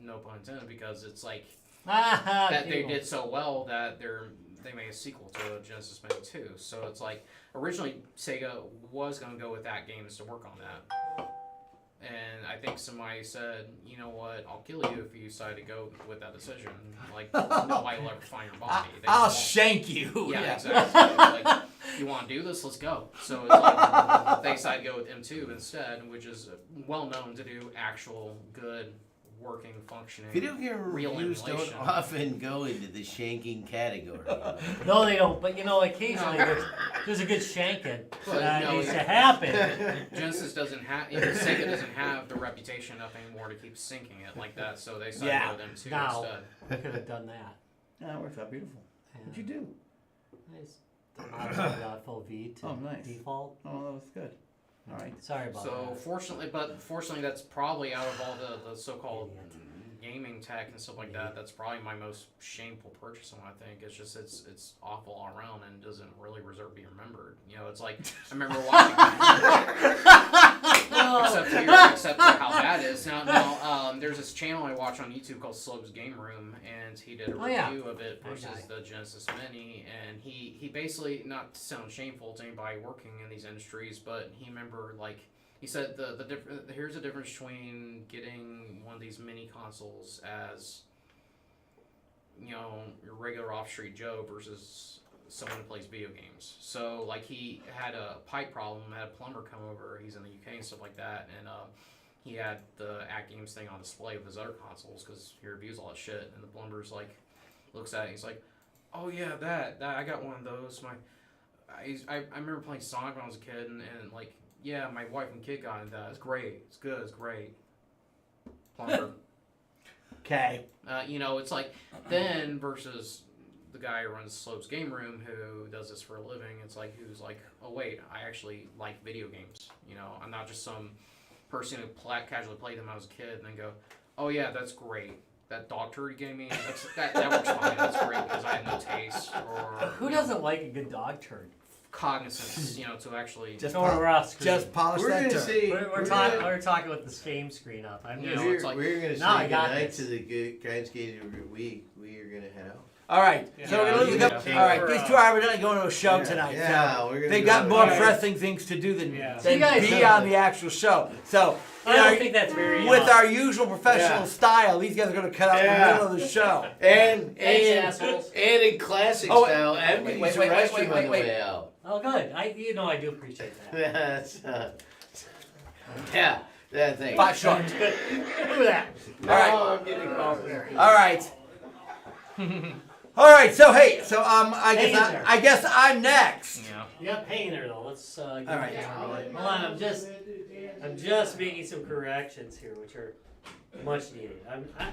no pun intended, because it's like that they did so well that they made a sequel to Genesis Mini 2. So it's like originally Sega was gonna go with that game to work on that. And I think somebody said, you know what, I'll kill you if you decide to go with that decision. Like, nobody will ever find your body. They I'll just shank you. won't. Yeah, exactly. Like, you want to do this? Let's go. So it's like, they decided to go with M2 instead, which is well known to do actual good, working, functioning. Video game real reviews don't emulation. often go into the shanking category. No, they don't. But you know, occasionally there's a good shanking But, that no, needs to yeah. happen. Genesis doesn't have, Sega doesn't have the reputation enough anymore to keep syncing it like that, so they decided Yeah. to go with M2 Now instead. we could have done that. Yeah, it works out beautiful. What'd you do? Nice. Full V to Oh, nice. default. Oh, that was good. All right. Sorry about So that. fortunately, that's probably out of all the so-called gaming tech and stuff like that. That's probably my most shameful purchase one. I think it's just it's awful all around and doesn't really deserve to be remembered. You know, it's like I remember watching. except for how bad it is. Now, there's this channel I watch on YouTube called Slug's Game Room, and he did a review of it versus the Genesis Mini, and he basically, not to sound shameful to anybody working in these industries, but he remember like. He said here's the difference between getting one of these mini consoles as your regular off-street Joe versus someone who plays video games. So like he had a pipe problem, had a plumber come over. He's in the UK and stuff like that, and he had the At Games thing on display with his other consoles because he reviews all that shit. And the plumber's like, looks at it, and he's like, "Oh yeah, that I got one of those. I remember playing Sonic when I was a kid, and like, yeah, my wife and kid got into that. It's great. It's good. It's great." Plumber. Okay. It's like then versus the guy who runs Slope's Game Room who does this for a living. It's like who's like, oh wait, I actually like video games. I'm not just some person who casually played them when I was a kid and then go, oh yeah, that's great. That dog turd you gave me, that works fine. That's great because I have no taste or Who doesn't like a good dog turd? cognizance, to actually Just Or we're off screen. Just polish We're that gonna turd. see. We're talking with the game screen up. I'm just, it's like- we're gonna Now I say got goodnight this. to the good guys skating week. We are gonna head out. All right. Yeah. So we're gonna lose a couple. Yeah. All right. These two are evidently going to a show tonight. Yeah, so we're gonna they've go got to more a- pressing things to do than, Yeah. So you than guys be know on that. the actual show. So I don't think that's very. with our usual professional Yeah. style, these guys are going to cut out Yeah. the middle of the show. And Thanks, assholes. and in classic Oh, wait. style, I'm gonna Wait, use the wait, wait, restroom wait, on wait, the wait. way out. Oh, good. I do appreciate that. That's yeah, that thing. Five short. Good. Look at that. All right. Oh, I'm getting coffee. All right. All right. So hey. So Hang in there. I guess I'm next. Yeah. Yep, hang in there though. Let's get All right. the camera going. Hold on, I'm just making some corrections here, which are much needed.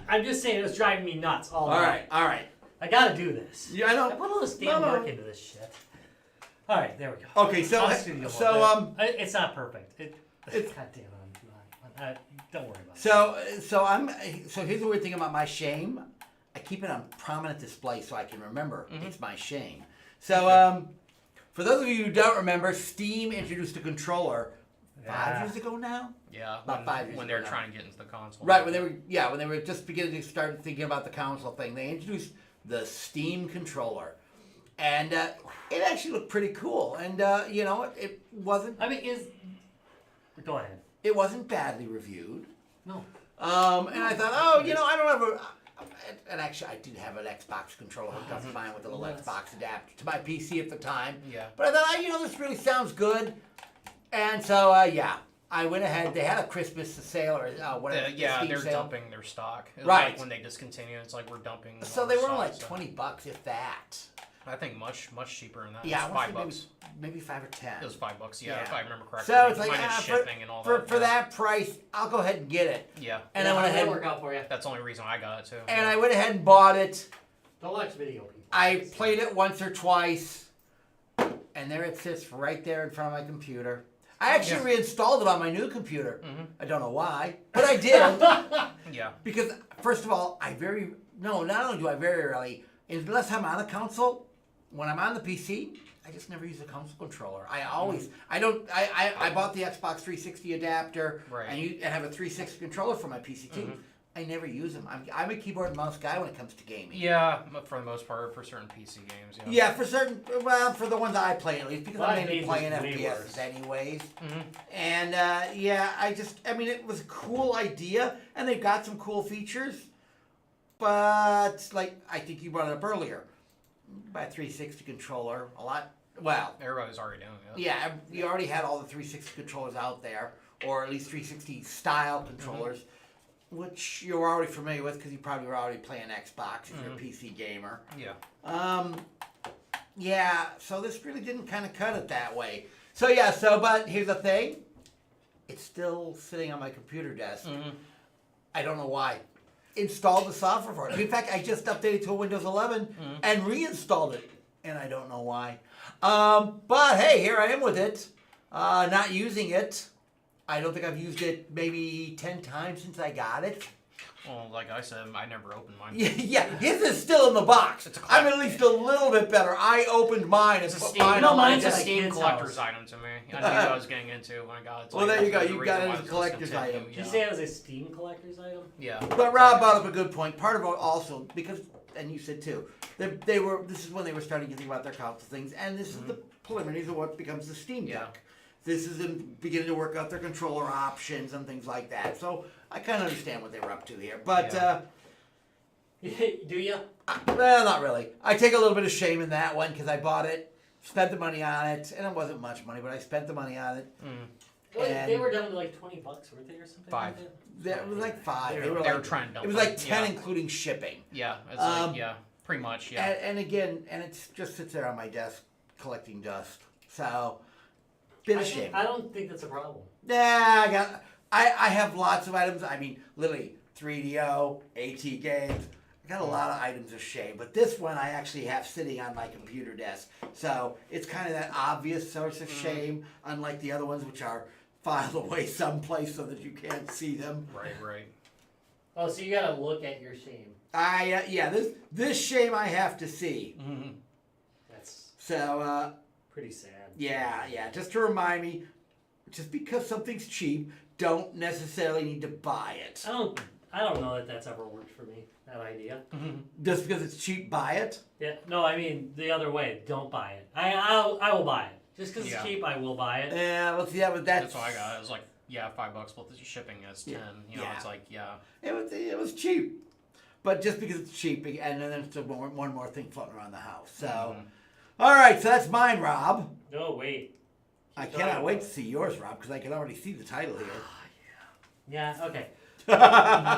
I'm just saying it's driving me nuts all All night. right. All right. I gotta do this. Yeah, I I know. put all this damn No. work into this shit. All right, there we go. Okay. So I'll studio a little bit. It's not perfect. It's- God damn it. Don't worry about it. So here's the weird thing about my shame. I keep it on prominent display so I can remember it's my shame. So for those of you who don't remember, Steam introduced a controller 5 years ago now. Yeah. About 5 years when they were ago now. trying to get into the console. Right, when they were just beginning to start thinking about the console thing, they introduced the Steam controller, and it actually looked pretty cool. And it wasn't I mean, go ahead. it wasn't badly reviewed. No. And I thought, I don't have a. And actually, I did have an Xbox controller hooked up to mine with a little Yes. Xbox adapter to my PC at the time. Yeah. But I thought, this really sounds good. And so, I went ahead. They had a Christmas sale or whatever. Yeah, Steam they're sale. dumping their stock. It was Right. Like when they discontinue, it's like we're dumping. So all they their were only stock, like so- $20, if that. I think much cheaper than that. Yeah, It I was want to $5. say maybe 5 or 10. It was $5. Yeah, Yeah. if I remember correctly. So it's like minus for, shipping and all for, that. for yeah. that price, I'll go ahead and get it. Yeah. And I went How'd that ahead. work out for you. That's the only reason I got it too. And I went ahead and bought it. Deluxe video people. I played it once or twice, and there it sits right there in front of my computer. I actually reinstalled it on my new computer. I don't know why, but I did. Yeah. Because, first of all, not only do I very rarely, unless I'm on a console, when I'm on the PC, I just never use a console controller. I bought the Xbox 360 adapter, Right. and have a 360 controller for my PC too. I never use them. I'm a keyboard and mouse guy when it comes to gaming. Yeah, but for the most part, for certain PC games. Yeah. Yeah, for the ones I play at least, because I'm mainly games playing is way FPS worse. anyways. And it was a cool idea, and they've got some cool features. But like I think you brought it up earlier, by a 360 controller, Everybody's already doing it. yeah, you already had all the 360 controllers out there, or at least 360 style controllers, which you're already familiar with because you probably were already playing Xbox if you're a PC gamer. Yeah. So this really didn't kind of cut it that way. But here's the thing. It's still sitting on my computer desk. I don't know why. Installed the software for it. In fact, I just updated to a Windows 11 and reinstalled it. And I don't know why. But hey, here I am with it. Not using it. I don't think I've used it maybe 10 times since I got it. Well, like I said, I never opened mine. Yeah, his is still in the box. It's a I'm at least a little bit better. I opened mine and It's a put Steam, mine No, on my mine's it's a desk. Steam kid's collector's house. item to me. I knew what I was getting into when I got it. Well, there you go. that's You the got it reason as why a collector's discontinued, item. Did Yeah. you say it was a Steam collector's item? Yeah. But Rob brought up a good point. Part of it also, because, and you said too, this is when they were starting to think about their console things, and this is the preliminaries of what becomes the Steam Deck. Yeah. This is them beginning to work out their controller options and things like that. So I kind of understand what they were up to here. But, Yeah. Do you? Well, not really. I take a little bit of shame in that one because I bought it, spent the money on it, and it wasn't much money, but I spent the money on it. They were down to like $20, weren't they, or something? 5. Like that? It was like 5. They were trying to dump It was like it. 10 Yeah. including shipping. Yeah, it's like, pretty much, yeah. And again, it just sits there on my desk collecting dust. So, bit of shame. I don't think that's a problem. Nah, I have lots of items. I mean, literally 3DO, AT games. I got a lot of items of shame, but this one I actually have sitting on my computer desk. So it's kind of that obvious source of shame, unlike the other ones which are filed away someplace so that you can't see them. Right. Oh, so you gotta look at your shame. This shame I have to see. That's So pretty sad. yeah, just to remind me, just because something's cheap, don't necessarily need to buy it. I don't know that that's ever worked for me. That idea. Just because it's cheap, buy it. Yeah. No, I mean the other way. Don't buy it. I will buy it. Just because Yeah. it's cheap, I will buy it. Yeah, well, yeah, but That's what I got. It was like, $5 plus the shipping is 10. You know, Yeah. it's like, It was cheap, but just because it's cheap, and then there's one more thing floating around the house. So, all right, so that's mine, Rob. No, wait. I cannot wait to see yours, Rob, because I can already see the title here. Yeah. Okay.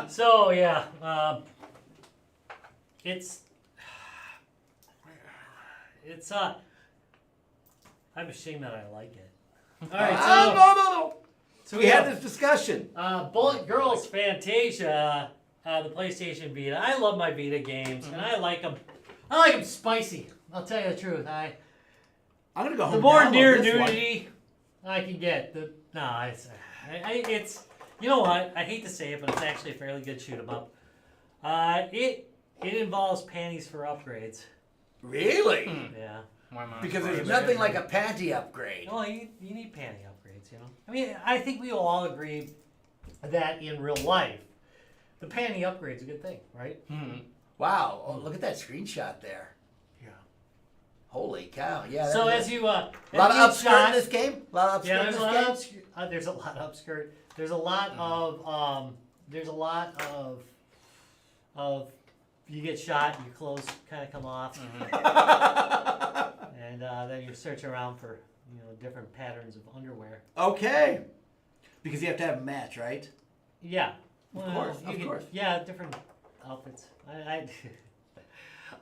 So yeah, it's I'm ashamed that I like it. All right. So No. so We had this discussion. Bullet Girls Fantasia, the PlayStation Vita. I love my Vita games, and I like them. I like them spicy. I'll tell you the truth. I'm gonna go home. The more and download near this one. nudity I can get. It's you know what? I hate to say it, but it's actually a fairly good shoot 'em up. It involves panties for upgrades. Really? Yeah. Why am I Because there's surprised? nothing like a panty upgrade. Well, you need panty upgrades, you know. I mean, I think we will all agree that in real life, the panty upgrade's a good thing, right? Wow! Oh, look at that screenshot there. Yeah. Holy cow! Yeah. So that's as you a lot of upskirt in this game. A lot of upskirt yeah, in there's this a lot game. of there's a lot of upskirt. There's a lot of you get shot, your clothes kind of come off, and then you're searching around for different patterns of underwear. Okay. Because you have to have a match, right? Yeah. Of course. Yeah, different outfits.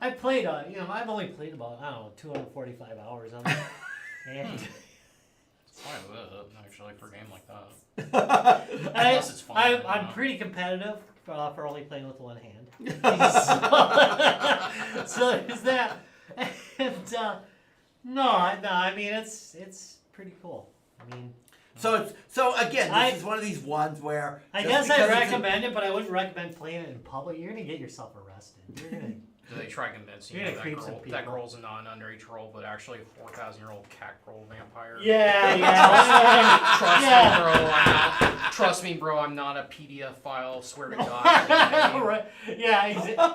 I played I've only played about 245 hours on it, and It's fine with it, actually, for a game like that. Unless it's fun. I'm pretty competitive for only playing with one hand. so there's that. And no, I mean it's pretty cool. I mean. So again, this is one of these ones where I just guess because I'd it's a- recommend it, but I wouldn't recommend playing it in public. You're gonna get yourself arrested. You're gonna. Do they try convincing You're you gonna that, creep some people. that girl's not an underage troll, but actually a 4,000-year-old cat girl vampire? Yeah. Trust me, bro, I'm not a PDF file, swear to God. Right. Yeah,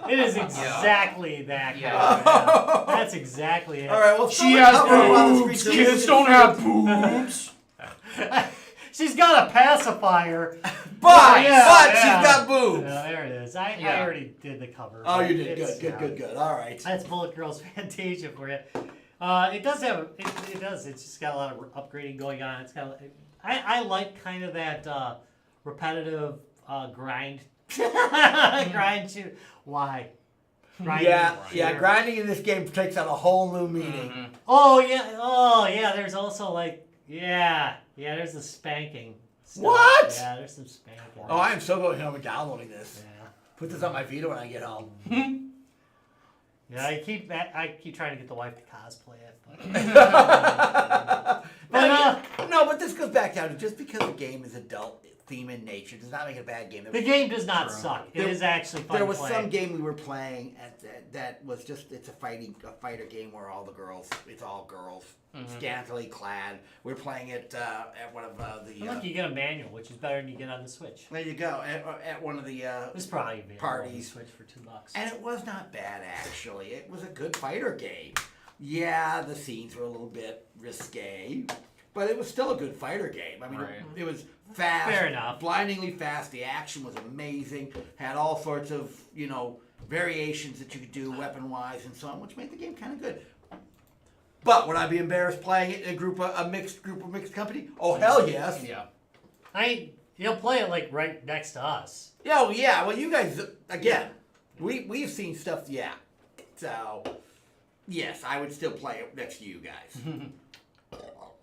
it is exactly that kind Yeah. of That's exactly it. All right, well, She someone has cover up on the boobs! screen. Kids don't have boobs! She's got a pacifier. But Yeah. she's got boobs. There it is. I Yeah. already did the cover. Oh, but you did it's- good. All right. That's Bullet Girls Fantasia for you. It does have it does. It's just got a lot of upgrading going on. It's got. I like kind of that repetitive grind. Grind shoot. Why? Grinding Yeah. shooter. Grinding in this game takes on a whole new meaning. Oh yeah. There's also there's the spanking stuff. What? Yeah, there's some spanking. Oh, I am so going home and downloading this. Yeah. Put this on my Vita when I get home. Yeah, I keep trying to get the wife to cosplay it, But this goes back down to just because a game is adult theme in nature does not make it a bad game. the game does not suck. It is actually fun. There was to play. some game we were playing that was just it's a fighter game where all the girls, it's all girls, scantily clad. We're playing it at one of the. Look, you get a manual, which is better than you get on the Switch. There you go at one of the This is probably available parties. on the Switch for $2. And it was not bad actually. It was a good fighter game. Yeah, the scenes were a little bit risque, but it was still a good fighter game. I mean, Right. it was fast, Fair enough. blindingly fast. The action was amazing. Had all sorts of variations that you could do weapon-wise and so on, which made the game kind of good. But would I be embarrassed playing it in a mixed company? Oh, hell yes. Yeah. You'll play it like right next to us. Oh, yeah. Well, you guys, again, we've seen stuff, yeah. So, yes, I would still play it next to you guys.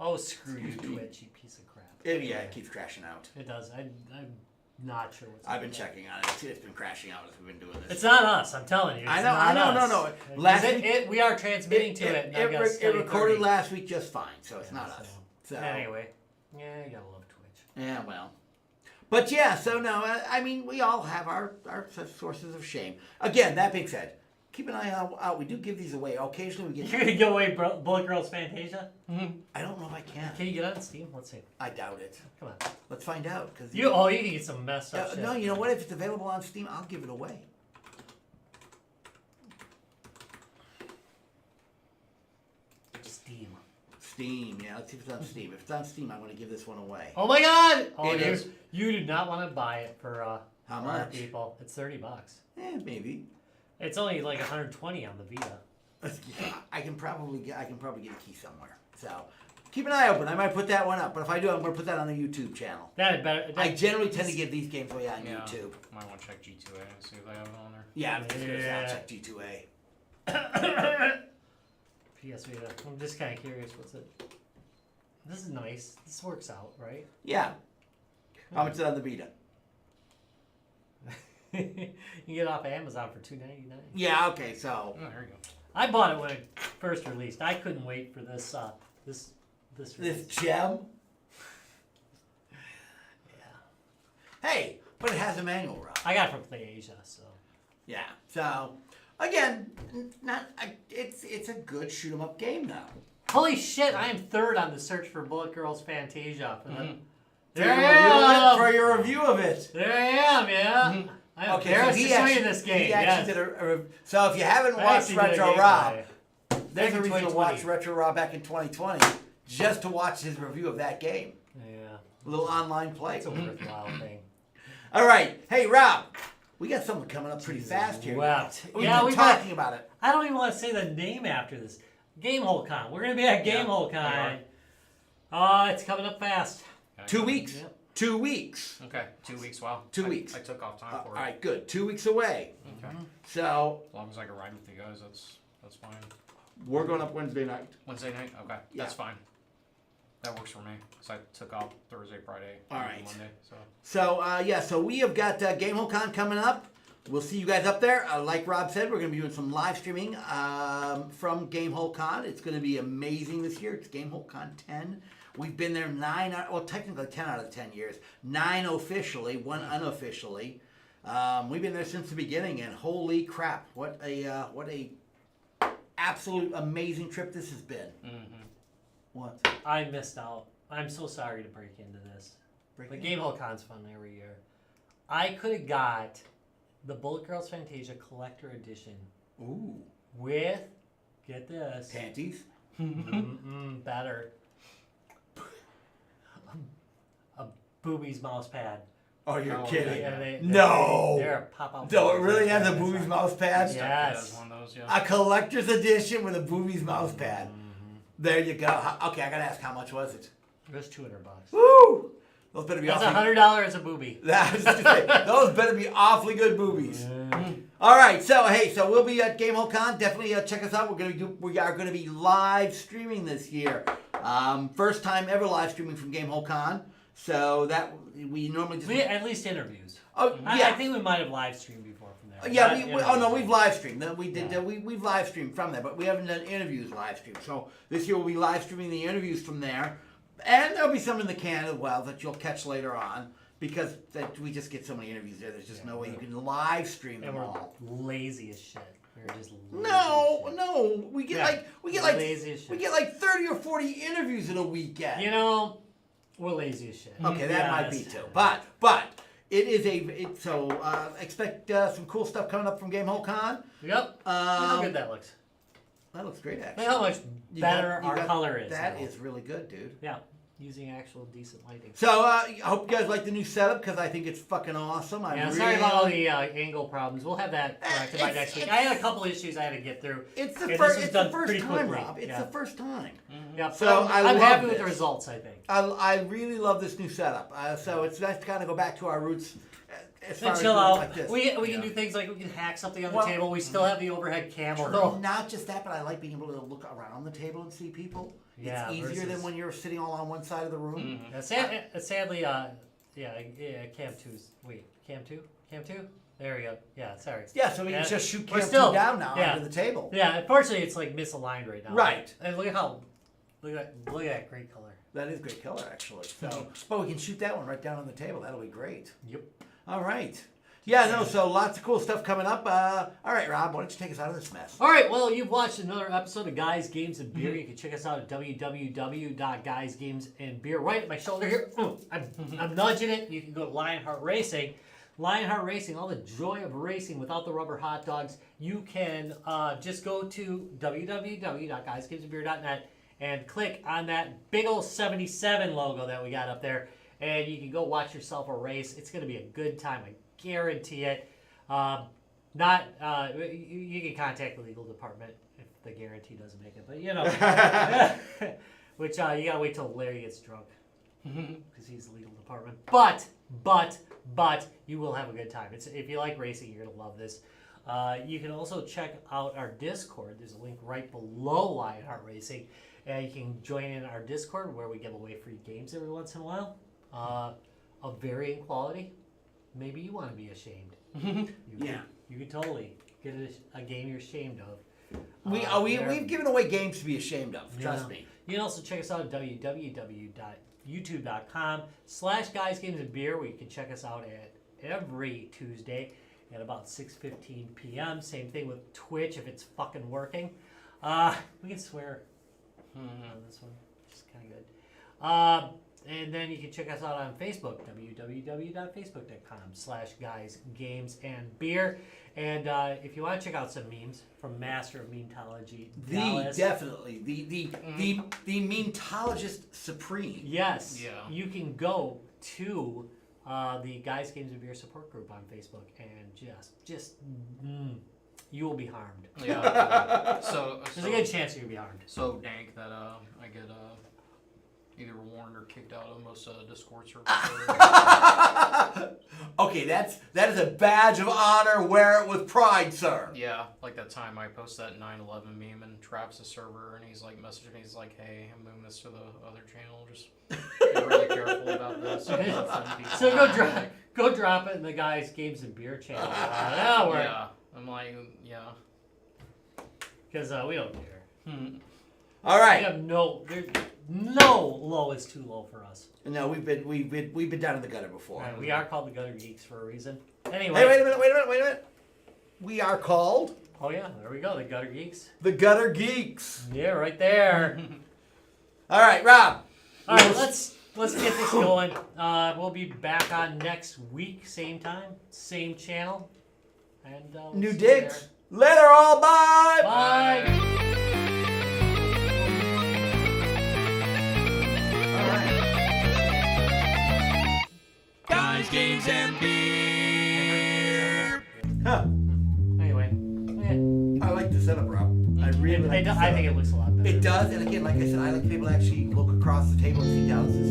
Oh, screw you, Twitch, you piece of crap. Yeah, it keeps crashing out. It does. I'm not sure what's I've been up. checking on it. It's been crashing out as we've been doing this. It's not us, I'm telling you. It's I know, not us. no. 'Cause Last week, we are transmitting to it. And I got it recorded 30. last week just fine, so it's not us. So Anyway, yeah, you gotta love Twitch. yeah, well. But yeah, so no, I mean, we all have our sources of shame. Again, that being said, keep an eye out. We do give these away. Occasionally we get... You're gonna give away Bullet Girls Fantasia? I don't know if I can. Can you get it on Steam? Let's see. I doubt it. Come on. Let's find out. Cause You can get some messed up shit. no, you know what? If it's available on Steam, I'll give it away. Steam, yeah. Let's see if it's on Steam. If it's on Steam, I'm going to give this one away. Oh my god! Oh, It is. You do not want to buy it for How other much? people. It's $30. Maybe. It's only like 120 on the Vita. I can probably get a key somewhere. So keep an eye open. I might put that one up, but if I do, I'm going to put that on the YouTube channel. I generally tend to give these games away on YouTube. Might want to check G2A and see if they have it on there. Yeah, I'm just going to check G2A. PS Vita. I'm just kind of curious. What's it? This is nice. This works out, right? Yeah. How much is it on the Vita? You can get it off Amazon for $2.99. Yeah. Okay. So. Oh, there you go. I bought it when it first released. I couldn't wait for this This release. gem. Yeah. Hey, but it has a manual, Rob. I got it from PlayAsia, so. Yeah. So, again, it's a good shoot 'em up game now. Holy shit! I am third on the search for Bullet Girls Fantasia. For them. For There I am. for your review of it. There I am. Yeah. I'm embarrassed to show you this game. He actually did so if you haven't watched Retro Rob, there's a reason to watch Retro Rob back in 2020 just to watch his review of that game. Yeah. A little online play. It's a worthwhile thing. All right. Hey, Rob, we got something coming up pretty fast here. Wept. We've been talking about it. I don't even want to say the name after this. Gamehole Con. We're going to be at Gamehole Con. It's coming up fast. 2 weeks. Yep. 2 weeks. Okay, 2 weeks. Wow. 2 weeks. I took off time All for it. right, good. 2 weeks away. Okay. So As long as I can ride with you guys, that's fine. we're going up Wednesday night. Wednesday night? Okay, Yeah. that's fine. That works for me. So I took off Thursday, Friday, All and right. Monday. So So we have got Gamehole Con coming up. We'll see you guys up there. Like Rob said, we're going to be doing some live streaming from Gamehole Con. It's going to be amazing this year. It's Gamehole Con 10. We've been there technically 10 out of 10 years. 9 officially, 1 unofficially. We've been there since the beginning, and holy crap, what a absolute amazing trip this has been. What? I missed out. I'm so sorry to break into this. But Gamehole Con's fun every year. I could have got the Bullet Girls Fantasia Collector Edition Ooh. with, get this, Panties? better, a Boobies mouse pad. Oh, you're Oh, kidding. yeah. No. They're a pop-out. No, it box. really has a Boobies mouse pad? Yeah. it Yes. has one of those, yeah. A collector's edition with a Boobies mouse pad. There you go. Okay, I gotta ask, how much was it? It was $200. Woo! Those better be That's awfully. $100 a boobie. Those better be awfully good boobies. All right, so we'll be at Gamehole Con. Definitely check us out. We are gonna be live streaming this year. First time ever live streaming from Gamehole Con. So that we normally just At least interviews. Oh yeah. I think we might have live streamed before from there. Yeah, Not interviews. we've live streamed. We did. Yeah. We've live streamed from there, but we haven't done interviews live streamed. So this year we'll be live streaming the interviews from there, and there'll be some in the can as well that you'll catch later on because we just get so many interviews there. There's just no way you can live stream And them we're all. lazy as shit. We're just lazy No, as shit. no, we get Yeah. like Lazy as shit. we get like 30 or 40 interviews in a weekend. You know, we're lazy as shit. Okay, that might be Yes. too. But it is expect some cool stuff coming up from Gamehole Con. Yep. Look how good that looks. That looks great, actually. Look how much You better got our color is. That now. is really good, dude. Yeah. using actual decent lighting. So I hope you guys like the new setup because I think it's fucking awesome. Yeah, sorry about all the angle problems. We'll have that corrected by next week. I had a couple issues I had to get through. It's the and first. this was It's done the first pretty time, quickly. Rob. It's the first time. Yeah, So I'm love happy with the this. results. I think. I really love this new setup. So it's nice to kind of go back to our roots. As far And as chill doing it out. like this. We can do things like we can hack something on the Well, table. We still have the overhead cam, True. although Not just that, but I like being able to look around the table and see people. Yeah, It's easier than versus- when you're sitting all on one side of the room. sadly, cam 2's cam 2, There we go. Yeah, sorry. Yeah, so we Yeah, can just shoot we're cam still- 2 down now yeah. onto the table. Yeah, unfortunately, it's like misaligned right now. Right. And look at that great color. That is great color, actually. So, but we can shoot that one right down on the table. That'll be great. Yep. All right. Yeah, no, so lots of cool stuff coming up. All right, Rob, why don't you take us out of this mess? All right, well, you've watched another episode of Guys, Games, and Beer. You can check us out at www.guysgamesandbeer. Right at my shoulder here. I'm nudging it. You can go to Lionheart Racing. Lionheart Racing, all the joy of racing without the rubber hot dogs. You can just go to www.guysgamesandbeer.net and click on that big old 77 logo that we got up there. And you can go watch yourself a race. It's going to be a good time. I guarantee it. You can contact the legal department if the guarantee doesn't make it, but which you gotta wait till Larry gets drunk because he's the legal department. But you will have a good time. If you like racing, you're gonna love this. You can also check out our Discord. There's a link right below Lionheart Racing, and you can join in our Discord where we give away free games every once in a while of varying quality. Maybe you want to be ashamed. You can totally get a game you're ashamed of. We've given away games to be ashamed of. Trust me. You can also check us out at www.youtube.com/guysgamesandbeer, where you can check us out at every Tuesday at about 6:15 p.m. Same thing with Twitch if it's fucking working. We can swear on this one, which is kind of good. And then you can check us out on Facebook, www.facebook.com/guysgamesandbeer. And if you want to check out some memes from Master of Memetology, Dallas. Definitely. The memetologist supreme. Yes. Yeah. You can go to the Guys, Games, and Beer support group on Facebook and just you will be harmed. Yeah. There's a good chance you'll be harmed. So dank that I get either warned or kicked out of most Discord servers. Okay, that is a badge of honor. Wear it with pride, sir. Yeah, like that time I posted that 9/11 meme in Travis' server, and he's like messaging me. He's like, "Hey, I'm moving this to the other channel. Just be really careful about this." So go drop it in the Guys, Games, and Beer channel. Yeah, I'm like, yeah. Because we don't care. All We right. have no low is too low for us. No, we've been down in the gutter before. Right, we are called the Gutter Geeks for a reason. Anyway. Hey, wait a minute. We are called Oh yeah, there we go, the Gutter Geeks. the Gutter Geeks. Yeah, right there. All right, Rob. All right, let's get this going. We'll be back on next week, same time, same channel, and we'll New see you digs. Later, all. Bye. there. Bye. All right. Guys, Games, and Beer. Huh. Anyway, I like the setup, Rob. I really like the I think it looks a lot better. It does, and again, like I said, I like to be able to actually look across the table and see Dallas'